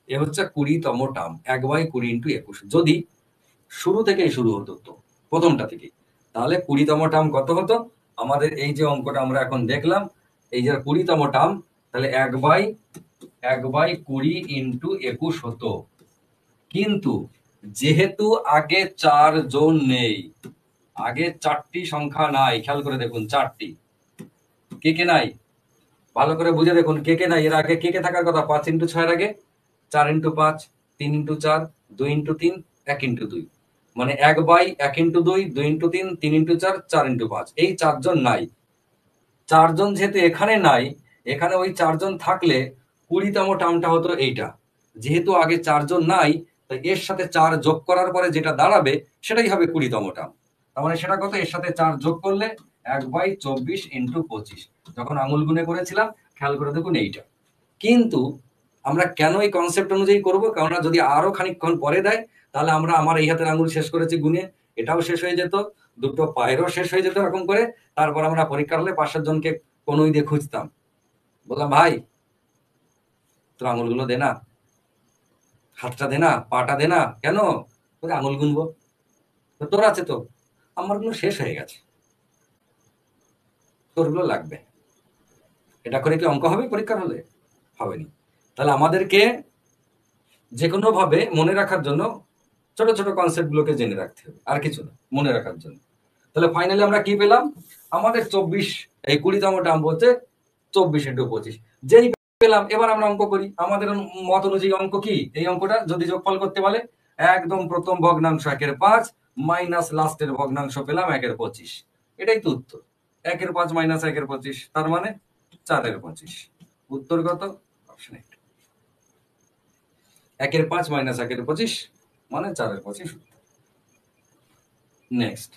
এ হচ্ছে 20তম টার্ম, 1/20 ইন্টু 21। যদি শুরু থেকেই শুরু হতো, তো প্রথমটা থেকেই, তাহলে 20তম টার্ম কত হতো? আমাদের এই যে অঙ্কটা আমরা এখন দেখলাম, এই যে 20তম টার্ম, তাহলে 1/20 ইন্টু 21 হতো। কিন্তু যেহেতু আগে 4 জন নেই, আগে 4টি সংখ্যা নাই, খেয়াল করে দেখুন 4টি। কে কে নাই? ভালো করে বুঝে দেখুন কে কে নাই। এর আগে কে কে থাকার কথা? 5 ইন্টু 6 আগে 4 ইন্টু 5, 3 ইন্টু 4, 2 ইন্টু 3, 1 ইন্টু 2। মানে 1/1 ইন্টু 2, 2 ইন্টু 3, 3 ইন্টু 4, 4 ইন্টু 5। এই 4 জন নাই। 4 জন যেহেতু এখানে নাই, এখানে ওই 4 জন থাকলে 20তম টার্মটা হতো এইটা। যেহেতু আগে 4 জন নাই, তাই এর সাথে 4 যোগ করার পরে যেটা দাঁড়াবে সেটাই হবে 20তম টার্ম। তার মানে সেটা কত? এর সাথে 4 যোগ করলে 1/24 ইন্টু 25। যখন আঙুল গুনে করেছিলাম, খেয়াল করে দেখুন এইটা। কিন্তু আমরা কেন এই কনসেপ্ট অনুযায়ী করব? কারণ যদি আরো খানিকক্ষণ পরে দেয়, তাহলে আমরা আমার এই হাতের আঙুল শেষ করেছি গুনে, এটাও শেষ হয়ে যেত, দুটো পায়েরও শেষ হয়ে যেত এরকম করে। তারপর আমরা পরীক্ষা হলে 5-7 জনকে কোনোই দিয়ে খুঁজতাম, বললাম ভাই তোর আঙুলগুলো দে না, হাতটা দে না, পাটা দে না। কেন? বলে আঙুল গুনবো। তো তোর আছে তো? আমারগুলো শেষ হয়ে গেছে, তোরগুলো লাগবে। এটা করে কি অঙ্ক হবে পরীক্ষার হলে? হবেনি। তাহলে আমাদেরকে যে কোনো ভাবে মনে রাখার জন্য ছোট ছোট কনসেপ্ট গুলোকে জেনে রাখতে হবে, আর কিছু না, মনে রাখার জন্য। তাহলে ফাইনালি আমরা কি পেলাম? আমাদের 24, এই 20তম টার্ম বলছে 24 ইন্টু 25। যেই পেলাম, এবার আমরা অঙ্ক করি। আমাদের মত অনুযায়ী অঙ্ক কি? এই অঙ্কটা যদি যোগফল করতে বলে, একদম প্রথম ভগ্নাংশ 1/5 মাইনাস লাস্টের ভগ্নাংশ পেলাম 1/25। এটাই তো উত্তর। 1/5 মাইনাস 1/25, তার মানে 4/25। উত্তর কত? অপশন 1/5 মাইনাস 1/25 মানে 4/25 উত্তর। নেক্সট,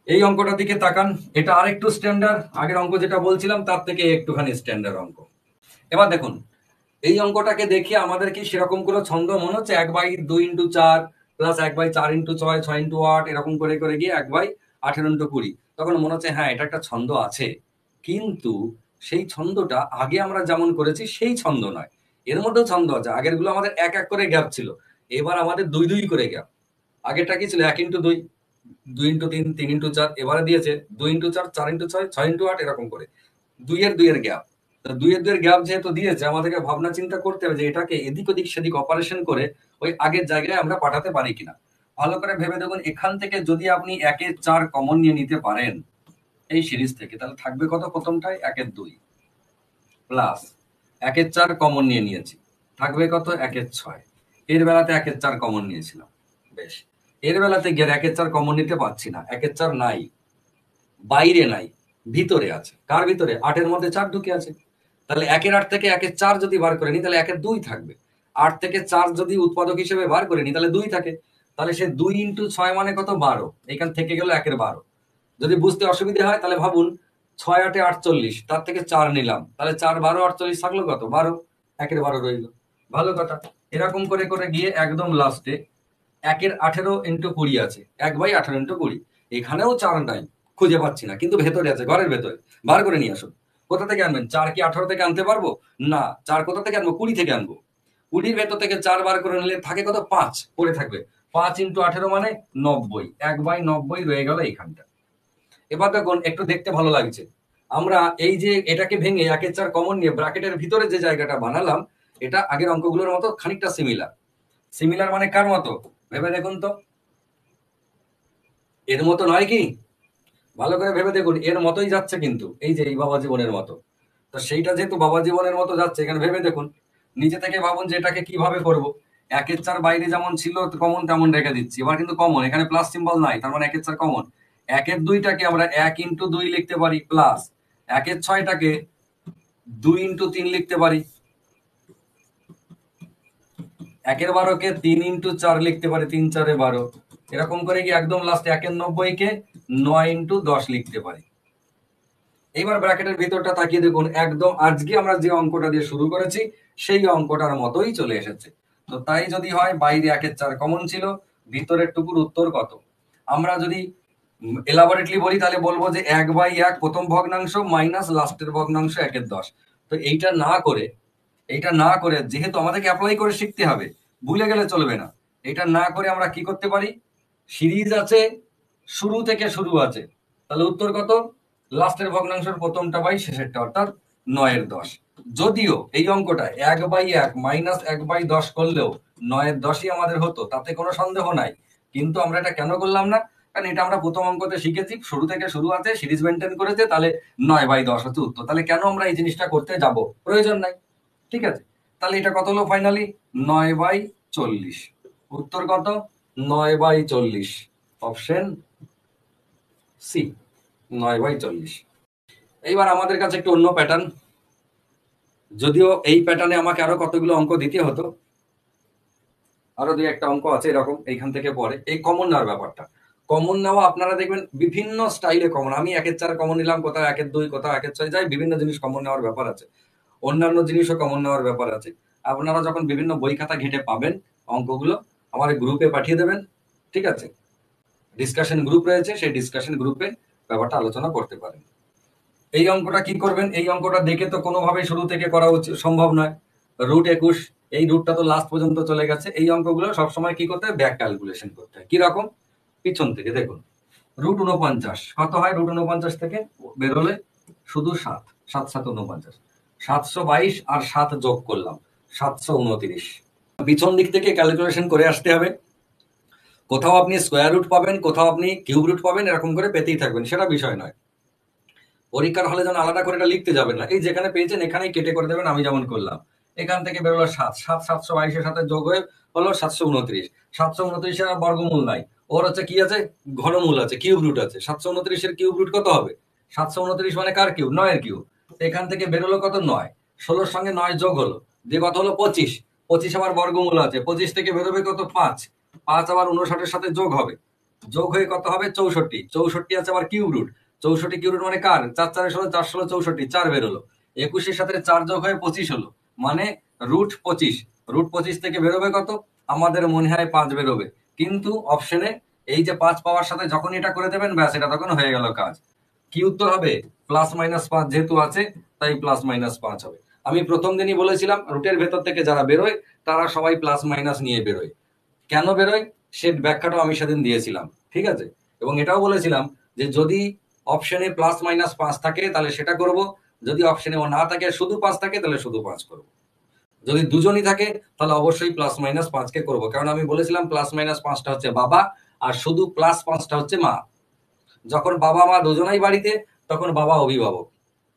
এই অঙ্কটার দিকে তাকান। এটা আরেকটু স্ট্যান্ডার্ড, আগের অঙ্ক যেটা বলছিলাম তার থেকে একটুখানি স্ট্যান্ডার্ড অঙ্ক। এবার দেখুন, এই অঙ্কটাকে দেখে আমাদের কি সেরকম কোনো ছন্দ মনে হচ্ছে? 1/2 ইন্টু 4 প্লাস 1/4 ইন্টু 6, 6 ইন্টু 8, এরকম করে করে গিয়ে 1/18 ইন্টু 20। তখন মনে হচ্ছে হ্যাঁ, এটা একটা ছন্দ আছে। কিন্তু সেই ছন্দটা আগে আমরা যেমন করেছি সেই ছন্দ নয়। এর মধ্যেও ছন্দ আছে। আগের গুলো আমাদের 1 1 করে গ্যাপ ছিল, এবার আমাদের 2 2 করে গ্যাপ। আগেরটা কি ছিল? 1 ইন্টু 2, 2 ইন্টু 3, 3 ইন্টু 4। এবারে দিয়েছে 2 ইন্টু 4, 4 ইন্টু 6, 6 ইন্টু 8, এরকম করে 2 এর 2 এর গ্যাপ। 2 এর 2 এর গ্যাপ যেহেতু দিয়েছে, আমাদেরকে ভাবনা চিন্তা করতে হবে যে এটাকে এদিক ওদিক সেদিক অপারেশন করে ওই আগের জায়গায় আমরা পাঠাতে পারি কিনা। ভালো করে ভেবে দেখুন, এখান থেকে যদি আপনি 1/4 কমন নিয়ে নিতে পারেন এই সিরিজ থেকে, তাহলে থাকবে কত? প্রথমটায় 1/2 প্লাস 1/4 কমন নিয়ে নিয়েছি, থাকবে কত? 1/6। এর বেলাতে 1/4 কমন নিয়েছিলাম, বেশ। এর বেলাতে গিয়ে 1/4 কমন নিতে পারছি না, 1/4 নাই, বাইরে নাই, ভিতরে আছে। কার ভিতরে? 8-এর মধ্যে 4 ঢুকে আছে। তাহলে 1/8 থেকে 1/4 যদি বার করে নি, তাহলে 1/2 থাকবে। 8 থেকে 4 যদি উৎপাদক হিসেবে বার করে নি, তাহলে 2 থাকে। তাহলে সে 2 ইন্টু 6 মানে কত? 12। এখান থেকে গেল 1/12। যদি বুঝতে অসুবিধা হয় তাহলে ভাবুন, 6 8 48, তার থেকে 4 নিলাম, তাহলে 4 12 48 থাকলো কত? 12। 1/12 রইল। ভালো কথা। এরকম করে করে গিয়ে একদম লাস্টে 1/18 ইন্টু 20 আছে, 1/18 ইন্টু 20। এখানেও 4 নাই, খুঁজে পাচ্ছি না, কিন্তু ভেতরে আছে, ঘরের ভেতরে। বার করে নিয়ে আসুন। কোথা থেকে আনবেন? 4 কি 18 থেকে আনতে পারবো না? 4 কোথা থেকে আনবো? 20 থেকে আনবো। 20-র ভেতর থেকে 4 বার করে নিলে থাকে কত? 5 পড়ে থাকবে। 5 ইন্টু 18 মানে 90, 1/90 রয়ে গেল এইখানটা। এবার দেখুন, একটু দেখতে ভালো লাগছে। আমরা এই যে এটাকে ভেঙে 1/4 কমন নিয়ে ব্র্যাকেটের ভিতরে যে জায়গাটা বানালাম, এটা আগের অঙ্কগুলোর মতো খানিকটা সিমিলার। সিমিলার মানে কার মতো ভেবে দেখুন তো, এর মতো নয় কি? ভালো করে ভেবে দেখুন, এর মতোই যাচ্ছে কিন্তু, এই যে এই বাবা জীবনের মতো। তো সেইটা যেহেতু বাবা জীবনের মতো যাচ্ছে, এখানে ভেবে দেখুন, নিজে থেকে ভাবুন যে এটাকে কিভাবে করব। একের চার বাইরে যেমন ছিল কমন তেমন রেখে দিচ্ছি, এবার কিন্তু কমন, এখানে প্লাস সিম্বল নাই, তার মানে একের চার কমন। একের দুইটাকে আমরা 1 × 2 লিখতে পারি প্লাস, একের ছয়টাকে 2 × 3 লিখতে পারি, একের 12কে 3 × 4 লিখতে পারি, 3×4 = 12। এরকম করে কি একদম লাস্ট একের 90কে 9 × 10 লিখতে পারি। এইবার ব্র্যাকেটের ভিতরটা তাকিয়ে দেখুন, একদম আজকে আমরা যে অঙ্কটা দিয়ে শুরু করেছি সেই অঙ্কটার মতোই চলে এসেছে। তো তাই যদি হয়, বাইরে একের 4 কমন ছিল, ভিতরের টুকুর উত্তর কত? আমরা যদি এলাবোরেটলি বলি তাহলে বলবো যে 1/1 প্রথম ভগ্নাংশ মাইনাস লাস্টের ভগ্নাংশ 1/10। তো এইটা না করে যেহেতু আমাদেরকে অ্যাপ্লাই করে শিখতে হবে, ভুলে গেলে চলবে না। এটা না করে আমরা কি করতে পারি, সিরিজ আছে, শুরু থেকে শুরু আছে, তাহলে উত্তর কত? লাস্টের ভগ্নাংশের প্রথমটা বাই শেষেরটা, অর্থাৎ 9/10। যদিও এই অঙ্কটা 1/1 মাইনাস 1/10 করলেও 9/10ই আমাদের হতো, তাতে কোনো সন্দেহ নাই। কিন্তু আমরা এটা কেন করলাম না? কারণ এটা আমরা প্রথম অঙ্কতে শিখেছি, শুরু থেকে শুরু আছে, সিরিজ মেনটেন করেছে, তাহলে 9/10 হচ্ছে উত্তর। তাহলে কেন আমরা এই জিনিসটা করতে যাব? প্রয়োজন নাই। ঠিক আছে, তাহলে এটা কত হলো ফাইনালি? 9/40। উত্তর কত? 9/40, অপশন সি, 9/40। এইবার আমাদের কাছে একটু অন্য প্যাটার্ন, যদিও এই প্যাটার্নে আমাকে আরো কতগুলো অঙ্ক দিতে হতো, আরো 2-1টা অঙ্ক আছে এরকম এইখান থেকে পরে। এই কমন নেওয়ার ব্যাপারটা, কমন নেওয়া আপনারা দেখবেন বিভিন্ন স্টাইলে কমন, আমি 1/4 কমন নিলাম, কোথাও 1/2, কোথাও 1/6 যাই, বিভিন্ন জিনিস কমন নেওয়ার ব্যাপার আছে, অন্যান্য জিনিসও কমন নেওয়ার ব্যাপার আছে। আপনারা যখন বিভিন্ন বই খাতা ঘেটে পাবেন অঙ্কগুলো, আমার গ্রুপে পাঠিয়ে দেবেন। ঠিক আছে, ডিসকাশন গ্রুপ রয়েছে, সেই ডিসকাশন গ্রুপে ব্যাপারটা আলোচনা করতে পারেন। এই অঙ্কটা কি করবেন, এই অঙ্কটা দেখে তো কোনোভাবে শুরু থেকে করা সম্ভব নয়। √21, এই রুটটা তো লাস্ট পর্যন্ত চলে গেছে। এই অঙ্কগুলো সবসময় কি করতে হয়, ব্যাক ক্যালকুলেশন করতে হয়। কিরকম? পিছন থেকে দেখুন, √49 কত হয়? √49 থেকে বেরোলে শুধু 7, 7 7 49, 722 আর 7 যোগ করলাম 729। পিছন দিক থেকে ক্যালকুলেশন করে আসতে হবে। কোথাও আপনি স্কোয়ার রুট পাবেন, কোথাও আপনি কিউব রুট পাবেন, এরকম করে পেতেই থাকবেন, সেটা বিষয় নয়। পরীক্ষার হলে যেন আলাদা করে এটা লিখতে যাবেন না, এই যেখানে পেয়েছেন এখানেই কেটে করে দেবেন, আমি যেমন করলাম। এখান থেকে বেরোলো 7, 7 722-এর সাথে যোগ হয়ে হলো 729। 729-এর আর বর্গমূল নাই, ওর হচ্ছে কি আছে, ঘনমূল আছে, কিউব রুট আছে। 729-এর কিউব রুট কত হবে? 729 মানে কার কিউব? 9-এর কিউব। এখান থেকে বেরোলো কত? 9। 16-র সঙ্গে 9 যোগ হলো, দিয়ে কত হলো? 25। 25 আবার বর্গমূল আছে, 25 থেকে বেরোবে কত? 5। 5 আবার 59-এর সাথে যোগ হবে, যোগ হয়ে কত হবে? 64। 64 আছে আবার কিউব রুট, 64 কিউব রুট মানে কার? 4 4 16, 4 16 64, 4 বেরোলো। 21-এর সাথে 4 যোগ হয়ে 25 হলো, মানে √25। √25 থেকে বেরোবে কত? আমাদের মনে হয় 5 বেরোবে, কিন্তু অপশনে এই যে 5 পাওয়ার সাথে যখন এটা করে দেবেন, ব্যাস, এটা তখন হয়ে গেল কাজ। কি উত্তর হবে? +-5 যেহেতু আছে, তাই +-5 হবে। আমি প্রথম দিনই বলেছিলাম, রুটের ভেতর থেকে যারা বেরোয় তারা সবাই প্লাস মাইনাস নিয়ে বেরোয়। কেন বেরোয় সে ব্যাখ্যাটাও আমি সেদিন দিয়েছিলাম। ঠিক আছে, এবং এটাও বলেছিলাম যে যদি অপশনে +-5 থাকে তাহলে সেটা করব, যদি অপশনে ও না থাকে, শুধু 5 থাকে, তাহলে শুধু 5 করব। যদি দুজনই থাকে তাহলে অবশ্যই +-5কে করব, কারণ আমি বলেছিলাম +-5টা হচ্ছে বাবা, আর শুধু +5টা হচ্ছে মা। যখন বাবা মা দুজনাই বাড়িতে, তখন বাবা অভিভাবক,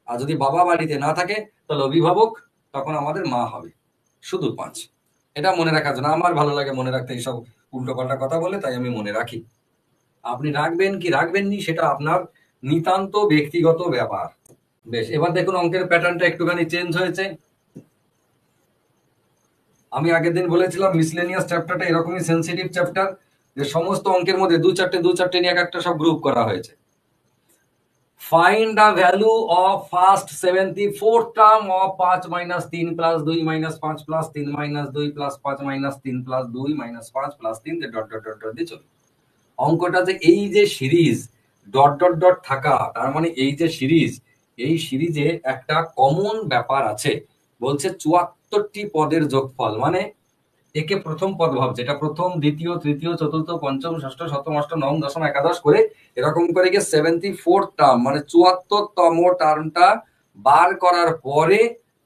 আর যদি বাবা বাড়িতে না থাকে তাহলে অভিভাবক, তখন আমাদের মা হবে। শুধু 5, এটা মনে রাখার জন্য। আমার ভালো লাগে মনে রাখতে এইসব উল্টোপাল্টা কথা বলে, তাই আমি মনে রাখি। আপনি রাখবেন কি রাখবেননি সেটা আপনার নিতান্ত ব্যক্তিগত ব্যাপার। বেশ, এবার দেখুন অঙ্কের প্যাটার্নটা একটুখানি চেঞ্জ হয়েছে। আমি আগের দিন বলেছিলাম মিসলেনিয়াস চ্যাপ্টারটা এরকমই সেন্সিটিভ চ্যাপ্টার, যে সমস্ত অঙ্কের মধ্যে 2-4 নিয়ে একটা সব গ্রুপ করা হয়েছে। Find the value of first 74th term of 5 - 3 + 2 - 5 + 3 - 2 + 5 - 3 + 2 - 5 + 3 dot dot dot dot দিয়ে চলবে। অঙ্কটা যে এই যে সিরিজ ডট ডট ডট থাকা, তার মানে এই যে সিরিজ, এই সিরিজে একটা কমন ব্যাপার আছে। বলছে 74টি পদের যোগফল, মানে একে প্রথম পদ ভাবছে, এটা প্রথম, দ্বিতীয়, তৃতীয়, চতুর্থ, পঞ্চম, ষষ্ঠ, সপ্তম, অষ্টম, নবম, দশম, একাদশ করে এরকম করে গিয়ে 74th টার্ম, মানে 74তম টার্মটা বার করার পরে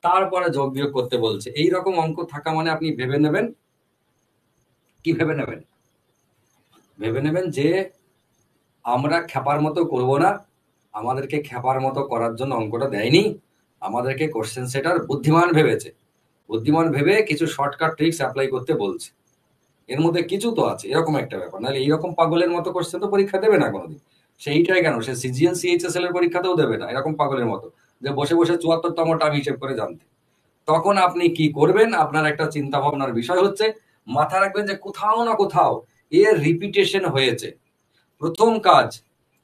তারপরে যোগ বিয়োগ করতে বলছে। এইরকম অঙ্ক থাকা মানে আপনি ভেবে নেবেন কি ভেবে নেবেন? ভেবে নেবেন যে আমরা খ্যাপার মতো করব না, আমাদেরকে খ্যাপার মতো করার জন্য অঙ্কটা দেয়নি, আমাদেরকে কোশ্চেন সেটার বুদ্ধিমান ভেবেছে, বুদ্ধিমান ভেবে কিছু শর্টকাট ট্রিক্স অ্যাপ্লাই করতে বলছে। এর মধ্যে কিছু তো আছে, এরকম একটা ব্যাপার, নাহলে এইরকম পাগলের মতো কোশ্চেন তো পরীক্ষা দেবে না কোনোদিন। সেইটাই কেন, সে সিজিএল সিএইচএসএল এর পরীক্ষাতেও দেবে না এরকম পাগলের মতো, যে বসে বসে 74তম টার্ম হিসেব করে জানতে। তখন আপনি কি করবেন, আপনার একটা চিন্তা ভাবনার বিষয় হচ্ছে, মাথা রাখবেন যে কোথাও না কোথাও এর রিপিটেশন হয়েছে। প্রথম কাজ,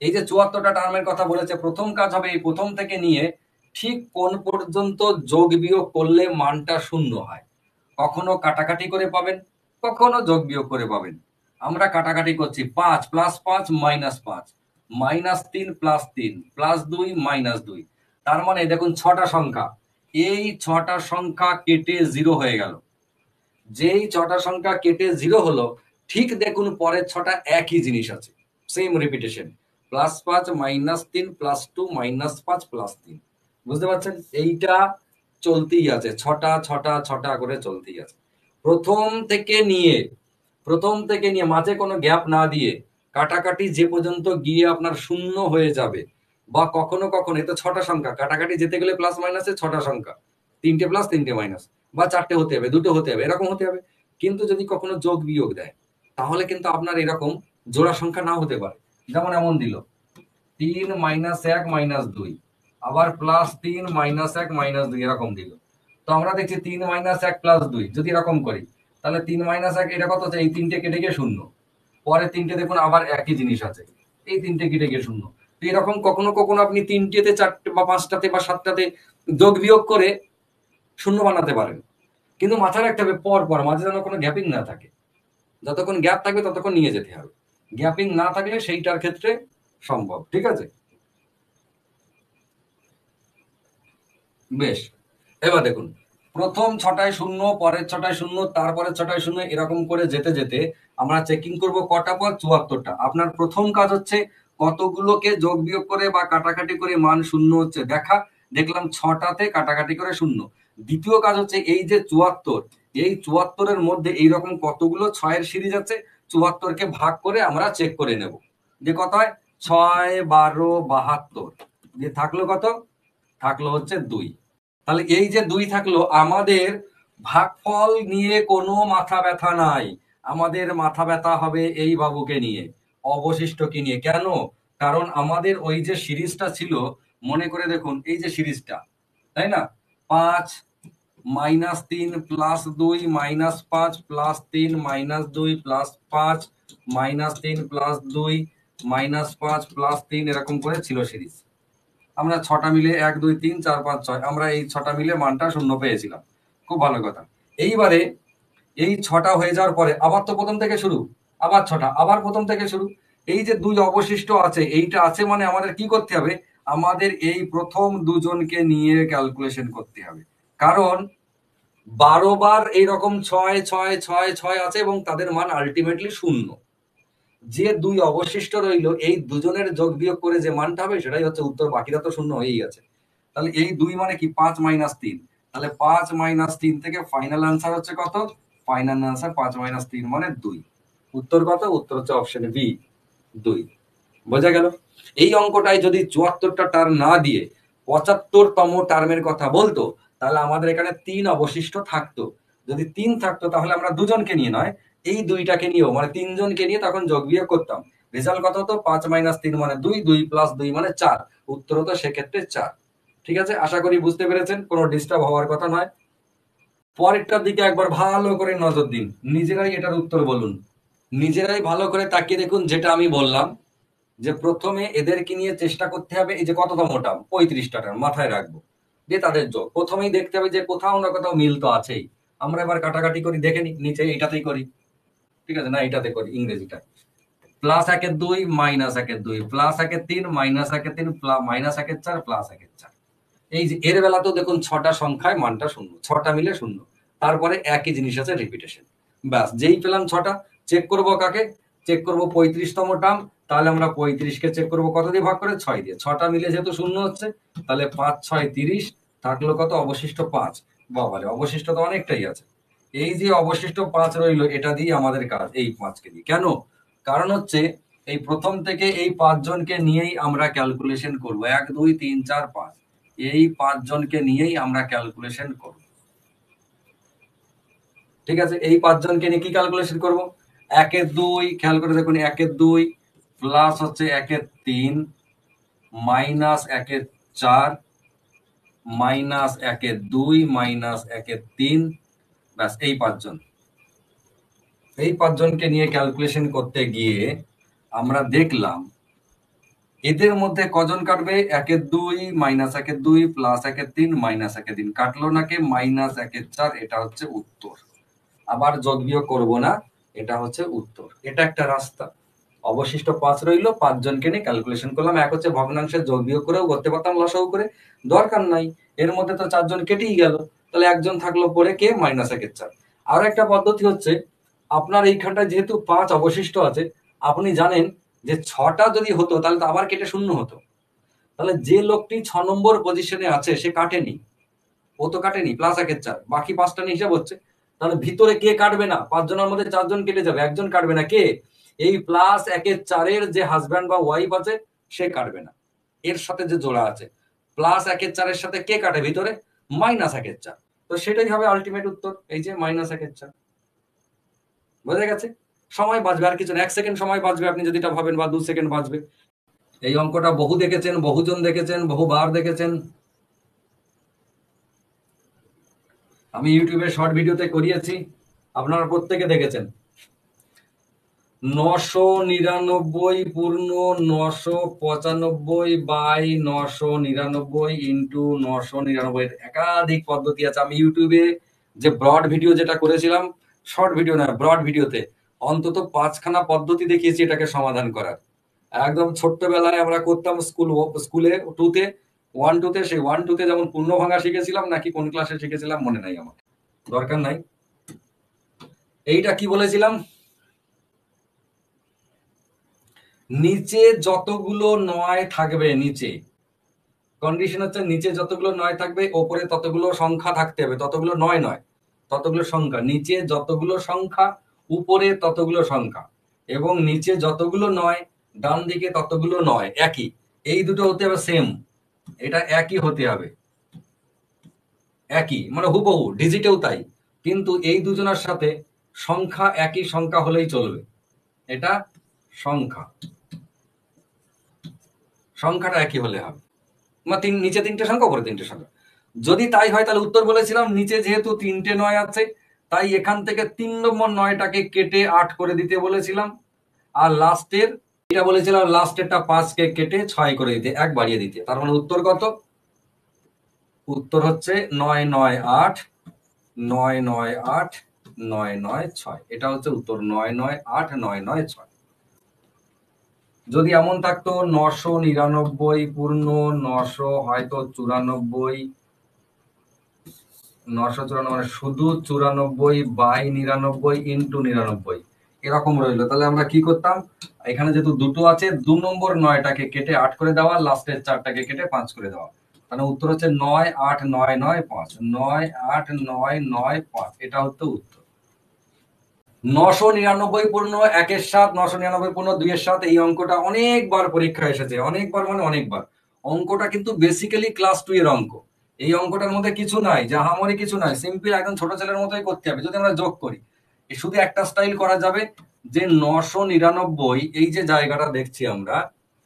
এই যে 74টা টার্মের কথা বলেছে, প্রথম কাজ হবে এই প্রথম থেকে নিয়ে ঠিক কোন পর্যন্ত যোগ বিয়োগ করলে মানটা শূন্য হয়। কখনো কাটাকাটি করে পাবেন, কখনো যোগ বিয়োগ করে পাবেন। আমরা কাটাকাটি করছি, 5 plus 5 minus 5, -3 plus 3 plus 2 minus 2। তার মানে দেখুন 6টা সংখ্যা, এই 6টা সংখ্যা কেটে 0 হয়ে গেল। যেই 6টা সংখ্যা কেটে 0 হলো, ঠিক দেখুন পরের 6টা একই জিনিস আছে, সেম রিপিটেশন, +5 -3 +2 -5 +3। বুঝতে পারছেন? এইটা চলতেই আছে, 6টা 6টা 6টা করে চলতেই আছে। প্রথম থেকে নিয়ে মাঝে কোনো গ্যাপ না দিয়ে কাটাকাটি যে পর্যন্ত গিয়ে আপনার শূন্য হয়ে যাবে, বা কখনো কখনো, এটা 6টা সংখ্যা, কাটাকাটি যেতে গেলে প্লাস মাইনাসে 6টা সংখ্যা, 3টে প্লাস 3টে মাইনাস, বা 4টে হতে হবে, 2টো হতে হবে, এরকম হতে হবে। কিন্তু যদি কখনো যোগ বিয়োগ দেয়, তাহলে কিন্তু আপনার এরকম জোড়া সংখ্যা নাও হতে পারে। যেমন এমন দিল 3 -1 -2, আবার +3 -1 -2, এরকম দিল। তো আমরা দেখছি 3 -1 +2 যদি এরকম করি, তাহলে 3 -1 এটা কত হচ্ছে, এই 3টে কেটে গিয়ে শূন্য। পরে 3টে দেখুন আবার একই জিনিস আছে, এই 3টে কেটে গিয়ে শূন্য। তো এরকম কখনো কখনো আপনি 3টেতে 4টে বা 5টাতে বা 7টাতে যোগ বিয়োগ করে শূন্য বানাতে পারেন। কিন্তু মাথায় রাখতে হবে পর পর, মাঝে যেন কোনো গ্যাপিং না থাকে। যতক্ষণ গ্যাপ থাকবে ততক্ষণ নিয়ে যেতে হবে, গ্যাপিং না থাকলে সেইটার ক্ষেত্রে সম্ভব। ঠিক আছে, বেশ। এবার দেখুন, প্রথম 6টায় শূন্য, পরের 6টায় শূন্য, তারপরের 6টায় শূন্য, এরকম করে যেতে যেতে আমরা চেকিং করব কটা পর, 74টা। আপনার প্রথম কাজ হচ্ছে কতগুলোকে যোগ বিয়োগ করে বা কাটাকাটি করে মান শূন্য হচ্ছে দেখা, দেখলাম 6টাতে কাটাকাটি করে শূন্য। দ্বিতীয় কাজ হচ্ছে এই যে 74, এই 74-এর মধ্যে এইরকম কতগুলো 6-এর সিরিজ আছে, 74কে ভাগ করে আমরা চেক করে নেব যে কত হয়, 6 12 72, যে থাকলো কত, থাকলো হচ্ছে 2। তাহলে এই যে 2 থাকলো, আমাদের ভাগফল নিয়ে কোনো মাথা ব্যথা নাই, আমাদের মাথা ব্যথা হবে এই বাবুকে নিয়ে, অবশিষ্টকে নিয়ে। কেন? কারণ আমাদের ওই যে সিরিজটা ছিল, মনে করে দেখুন এই যে সিরিজটা, তাই না, 5 -3 +2 -5 +3 -2 +5 -3 +2 -5 +3, এরকম করে ছিল সিরিজ। আমরা 6টা মিলে 1 2 3 4 5 6, আমরা এই 6টা মিলে মানটা শূন্য পেয়েছিলাম। খুব ভালো কথা। এইবারে এই 6টা হয়ে যাওয়ার পরে আবার তো প্রথম থেকে শুরু, আবার 6টা, আবার প্রথম থেকে শুরু। এই যে 2 অবশিষ্ট আছে, এইটা আছে মানে আমাদের কি করতে হবে, আমাদের এই প্রথম দুজনকে নিয়ে ক্যালকুলেশন করতে হবে। কারণ 12 বার এইরকম 6 6 6 6 আছে এবং তাদের মান আলটিমেটলি শূন্য। যে 2 অবশিষ্ট রইল, এই দুজনের যোগ বিয়োগ করে যে মানটা হবে সেটাই হচ্ছে উত্তর, বাকিরা তো শূন্য হয়েই গেছে। তাহলে এই 2 মানে কি, 5 - 3, তাহলে 5 - 3 থেকে ফাইনাল আনসার হচ্ছে কত, ফাইনাল আনসার 5 - 3 মানে 2। উত্তর কত, উত্তর হচ্ছে অপশন বি, 2। বোঝা গেল? এই অঙ্কটাই যদি 74টা টার্ম না দিয়ে 75তম টার্মের কথা বলতো, তাহলে আমাদের এখানে 3 অবশিষ্ট থাকতো। যদি 3 থাকতো তাহলে আমরা দুজনকে নিয়ে নয়, এই 2টাকে নিয়েও মানে 3 জনকে নিয়ে তখন যোগ বিয়োগ করতাম। রেজাল্ট কত হতো, 5 - 3 মানে 2, 2 + 2 মানে 4। উত্তর হতো সেক্ষেত্রে 4। ঠিক আছে, আশা করি বুঝতে পেরেছেন, কোনো ডিস্টার্ব হওয়ার কথা নয়। পরেরটার দিকে একবার ভালো করে নজর দিন, নিজেরাই এটার উত্তর বলুন। নিজেরাই ভালো করে তাকিয়ে দেখুন, যেটা আমি বললাম যে প্রথমে এদেরকে নিয়ে চেষ্টা করতে হবে, এই যে কততম টার্ম, 35টা টার্ম মাথায় রাখবো, যে তাদের যোগ প্রথমেই দেখতে হবে যে কোথাও না কোথাও মিল তো আছেই। আমরা এবার কাটাকাটি করি, দেখে নি, নিচে এটাতেই করি, ঠিক আছে, না এটাতে করি, ইংরেজিটা। +1 - 2 -1 - 2 +1 - 3 -1 - 3 -1 - 4 +1 - 4। এই যে এর বেলাতেও দেখুন 6টা সংখ্যায় মানটা শূন্য, 6টা মিলে শূন্য। তারপরে একই জিনিস আছে, রিপিটেশন। ব্যাস, যেই পেলাম 6টা, চেক করব কাকে, চেক করব 35তম টার্ম। তাহলে আমরা 35কে চেক করব কত দিয়ে ভাগ করে, 6 দিয়ে। 6টা মিলে যেহেতু শূন্য হচ্ছে, তাহলে 5 6 30, থাকলো কত, অবশিষ্ট 5। বাবারে, অবশিষ্ট তো অনেকটাই আছে। এই যে অবশিষ্ট 5 রইল, এটা দিয়ে আমাদের কাজ, এই 5কে দিয়ে। কেন? কারণ হচ্ছে এই প্রথম থেকে এই 5 জনকে নিয়েই আমরা ক্যালকুলেশন করব। 1 2 3 4 5, এই 5 জনকে নিয়েই আমরা ক্যালকুলেশন করব। ঠিক আছে, এই 5 জনকে নিয়ে কি ক্যালকুলেশন করব? 1 এর 2, খেয়াল করে দেখুন, 1 এর 2 প্লাস হচ্ছে 1 এর 3 মাইনাস 1 এর 4 মাইনাস 1 এর 2 মাইনাস 1 এর 3, ব্যাস এই 5 জন। এই 5 জনকে নিয়ে ক্যালকুলেশন করতে গিয়ে আমরা দেখলাম এদের মধ্যে কজন কাটবে? 1 এর 2 মাইনাস 1 এর 2 প্লাস 1 এর 3 মাইনাস 1 এর 3 কাটলো নাকি? মাইনাস 1 এর 4, এটা হচ্ছে উত্তর। আবার যোগ বিয়োগ করবো না, এটা হচ্ছে উত্তর। এটা একটা রাস্তা। অবশিষ্ট 5 রইল, 5 জনকে নিয়ে ক্যালকুলেশন করলাম। এক হচ্ছে ভগ্নাংশের যোগ বিয়োগ করেও করতে পারতাম, লসাগু করে, দরকার নাই। এর মধ্যে তো 4 জন কেটেই গেল, তাহলে একজন থাকলো পরে, কে? মাইনাস 1 এর 4। আর একটা পদ্ধতি হচ্ছে, আপনার এইখানটায় যেহেতু 5 অবশিষ্ট আছে, আপনি জানেন যে 6টা যদি হতো তাহলে তো আবার কেটে 0 হতো। তাহলে যে লোকটি 6 নম্বর পজিশনে আছে সে কাটেনি, ও তো কাটেনি, প্লাস 1 এর 4, বাকি 5টা নিয়ে হিসাব হচ্ছে। তাহলে ভিতরে কে কাটবে না? 5 জনের মধ্যে 4 জন কেটে যাবে, একজন কাটবে না, কে? এই প্লাস 1 এর 4 যে হাজব্যান্ড বা ওয়াইফ আছে সে কাটবে না। এর সাথে যে জোড়া আছে, প্লাস 1 এর 4 সাথে কে কাটে ভিতরে? মাইনাস 1 এর 4। তো সেটাই হবে আলটিমেট উত্তর, এই যে মাইনাস 1 এর 4। বোঝা গেছে? সময় বাঁচবে, আর কিছু না, 1 সেকেন্ড সময় বাঁচবে আপনি যদি এটা ভাবেন, বা 2 সেকেন্ড বাঁচবে। এই অঙ্কটা বহু দেখেছেন, বহুজন দেখেছেন, বহুবার দেখেছেন। আমি ইউটিউবে শর্ট ভিডিওতে করিয়েছি, আপনারা প্রত্যেকে দেখেছেন। 999 পূর্ণ 995 বাই 999 ইন্টু 999। একাধিক পদ্ধতি আছে। আমি ইউটিউবে যে ব্রড ভিডিও যেটা করেছিলাম, শর্ট ভিডিও না, ব্রড ভিডিওতে অন্তত 5খানা পদ্ধতি দেখিয়েছি এটাকে সমাধান করার। একদম ছোট্টবেলায় আমরা করতাম স্কুলে 2তে, 1-2তে, সেই 1-2তে যেমন পূর্ণ ভাঙা শিখেছিলাম, নাকি কোন ক্লাসে শিখেছিলাম মনে নাই আমার, দরকার নাই। এইটা কি বলেছিলাম? নিচে যতগুলো 9 থাকবে, নিচে কন্ডিশন হচ্ছে নিচে যতগুলো 9 থাকবে ওপরে ততগুলো সংখ্যা থাকতে হবে। ততগুলো 9 নয়, ততগুলো সংখ্যা। নিচে যতগুলো সংখ্যা উপরে ততগুলো সংখ্যা, এবং নিচে যতগুলো 9 ডান দিকে ততগুলো 9 একই। এই দুটো হতে হবে সেম, এটা একই হতে হবে, একই মানে হুবহু, ডিজিটেও তাই। কিন্তু এই দুজনের সাথে সংখ্যা একই সংখ্যা হলেই চলবে। এটা সংখ্যা, সংখ্যাটা একই হলে হবে। নিচে 3টে সংখ্যা, উপরে 3টে সংখ্যা। যদি তাই হয় তাহলে উত্তর বলেছিলাম নিচে যেহেতু 3টে 9 আছে, তাই এখান থেকে 3 নম্বর 9টাকে কেটে 8 করে দিতে বলেছিলাম। আর লাস্টের এটা বলেছিলাম, লাস্টেরটা 5কে কেটে 6 করে দিতে, 1 বাড়িয়ে দিতে। তার মানে উত্তর কত? উত্তর হচ্ছে 9 9 8 9 9 8 9 9 6। এটা হচ্ছে উত্তর, 9 9 8 9 9 6। যদি এমন থাকতো 999 পূর্ণ 900 হয়তো 94, 994 মানে শুধু 94 বাই 99 ইন্টু 99 এরকম রইলো, তাহলে আমরা কি করতাম? এখানে যেহেতু দুটো আছে, 2 নম্বর 9টাকে কেটে 8 করে দেওয়া, লাস্টের 4টাকে কেটে 5 করে দেওয়া। তাহলে উত্তর হচ্ছে 9 8 9 9 5, 9 8 9 9 5। এটা হচ্ছে উত্তর। 999 পূর্ণ 1 এর 7, 999 পূর্ণ 2 এর 7, এই অঙ্কটা অনেকবার পরীক্ষা এসেছে, অনেকবার মানে অনেকবার। অঙ্কটা কিন্তু বেসিক্যালি ক্লাস 2 এর অঙ্ক। এই অঙ্কটার মধ্যে কিছু নাই, জাহামরি কিছু নাই, সিম্পল একদম ছোট ছেলের মতোই করতে হবে। যদি আমরা যোগ করি, শুধু একটা স্টাইল করা যাবে, যে 999 এই যে জায়গাটা দেখছি আমরা,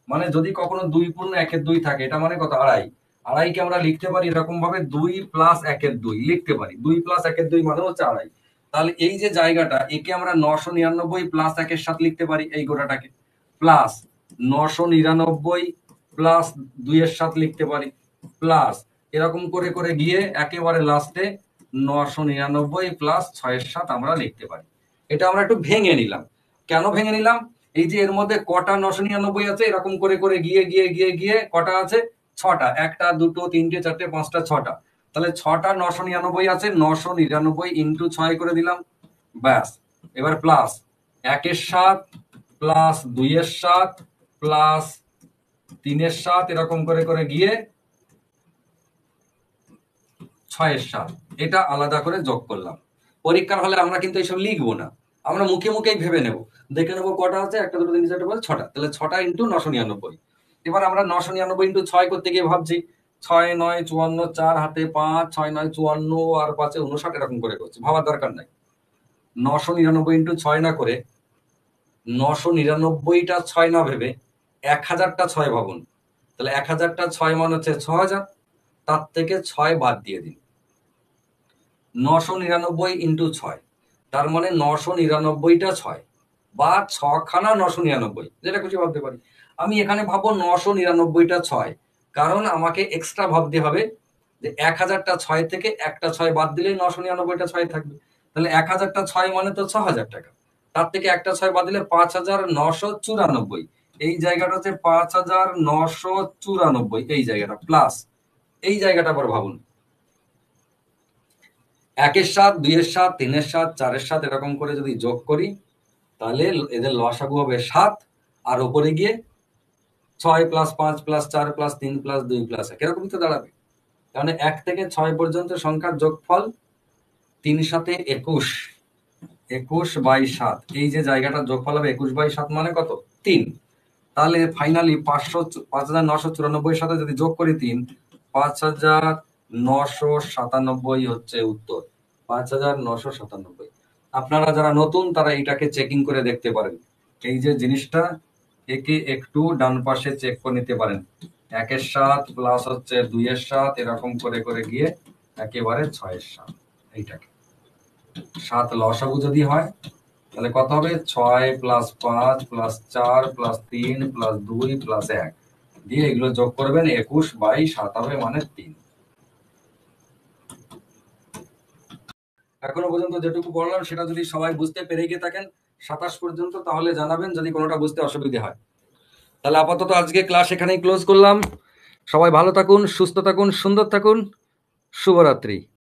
মানে যদি কখনো 2 পূর্ণ 1 এর 2 থাকে, এটা মানে কত? আড়াই। আড়াইকে আমরা লিখতে পারি এরকম ভাবে, 2 প্লাস 1 এর 2 লিখতে পারি। 2 প্লাস 1 এর 2 মানে হচ্ছে আড়াই। তাহলে এই যে জায়গাটা, একে আমরা 999 প্লাস 1 এর 7 লিখতে পারি, এই গোটাটাকে, প্লাস 999 প্লাস 2 এর 7 লিখতে পারি, প্লাস এরকম করে করে গিয়ে একেবারে লাস্টে 999 প্লাস 6 এর 7 আমরা লিখতে পারি। এটা আমরা একটু ভেঙে নিলাম। কেন ভেঙে নিলাম? এই যে এর মধ্যে কটা 999 আছে, এরকম করে করে গিয়ে গিয়ে গিয়ে গিয়ে কটা আছে? 6টা। 1টা 2টো 3টে 4টে 5টা 6টা। তাহলে 6টা 999 আছে, 999 ইন্টু 6 করে দিলাম, ব্যাস। এবার প্লাস 1 এর 7 প্লাস 2 এর 7 প্লাস 3 এর 7, এরকম করে করে গিয়ে 6 এর 7, এটা আলাদা করে যোগ করলাম। পরীক্ষার হলে আমরা কিন্তু এইসব লিখবো না, আমরা মুখে মুখেই ভেবে নেব, দেখে নেবো কটা আছে, 1 2 3 4 5 6টা, তাহলে 6টা ইন্টু 999। এবার আমরা 999 ইন্টু 6 করতে গিয়ে ভাবছি 6 9 54, 4 হাতে 5, 6 9 54 আর 5 59 এরকম করে করছি, ভাবার দরকার নাই। 999 ইন্টু 6 না করে 999টা 6 না ভেবে 1000টা 6 ভাবুন, তাহলে 1000টা 6 মান হচ্ছে 6000, তার থেকে 6 বাদ দিয়ে দিন। 999 ইন্টু 6, তার মানে 999টা 6 বা 6খানা 999, যেটা খুশি ভাবতে পারি। আমি এখানে ভাববো 999টা 6, কারণ আমাকে এক্সট্রা ভাবতে হবে যে 1000টা 6 থেকে একটা 6 বাদ দিলেই 999টা 6 থাকবে। তাহলে 1000টা 6 মানে তো 6000 টাকা, তার থেকে একটা 6 বাদ দিলে 5994। এই জায়গাটা হচ্ছে 5994, এই জায়গাটা প্লাস, এই জায়গাটা আবার ভাবুন 1-এর সাথে 2-এর সাথে 3-এর সাথে 4-এর সাথে এরকম করে যদি যোগ করি, তাহলে এদের লসাগু হবে 7, আর ওপরে গিয়ে 6 + 5 + 4 + 3 + 2 + 1 এরকমই তো দাঁড়াবে। তাহলে 1 থেকে 6 পর্যন্ত সংখ্যার যোগফল 3 7 21, 21/7, এই যে জায়গাটা যোগফল হবে 21/7 মানে কত? 3। তাহলে ফাইনালি 5994 এর সাথে যদি যোগ করি 3, 5997 হচ্ছে উত্তর, 5997। আপনারা যারা নতুন তারা এটাকে চেকিং করে দেখতে পারেন, এই যে জিনিসটা একে একটু ডান পাশে চেক করে নিতে পারেন, 1-এর সাথে প্লাস হচ্ছে 2-এর সাথে এরকম করে করে গিয়ে একেবারে 6-এর সাথে, এইটাকে 7 লসাগু যদি হয় তাহলে কত হবে? 6 + 5 + 4 + 3 + 2 + 1 দিয়ে এগুলো যোগ করবেন, 21/7 হবে মানে 3। এখনো পর্যন্ত যেটুকু বললাম সেটা যদি সবাই বুঝতে পেরে গিয়ে থাকেন 27 পর্যন্ত, তাহলে জানাবেন যদি কোনোটা বুঝতে অসুবিধা হয়। তাহলে আপাতত আজকে ক্লাস এখানেই ক্লোজ করলাম। সবাই ভালো থাকুন, সুস্থ থাকুন, সুন্দর থাকুন। শুভরাত্রি।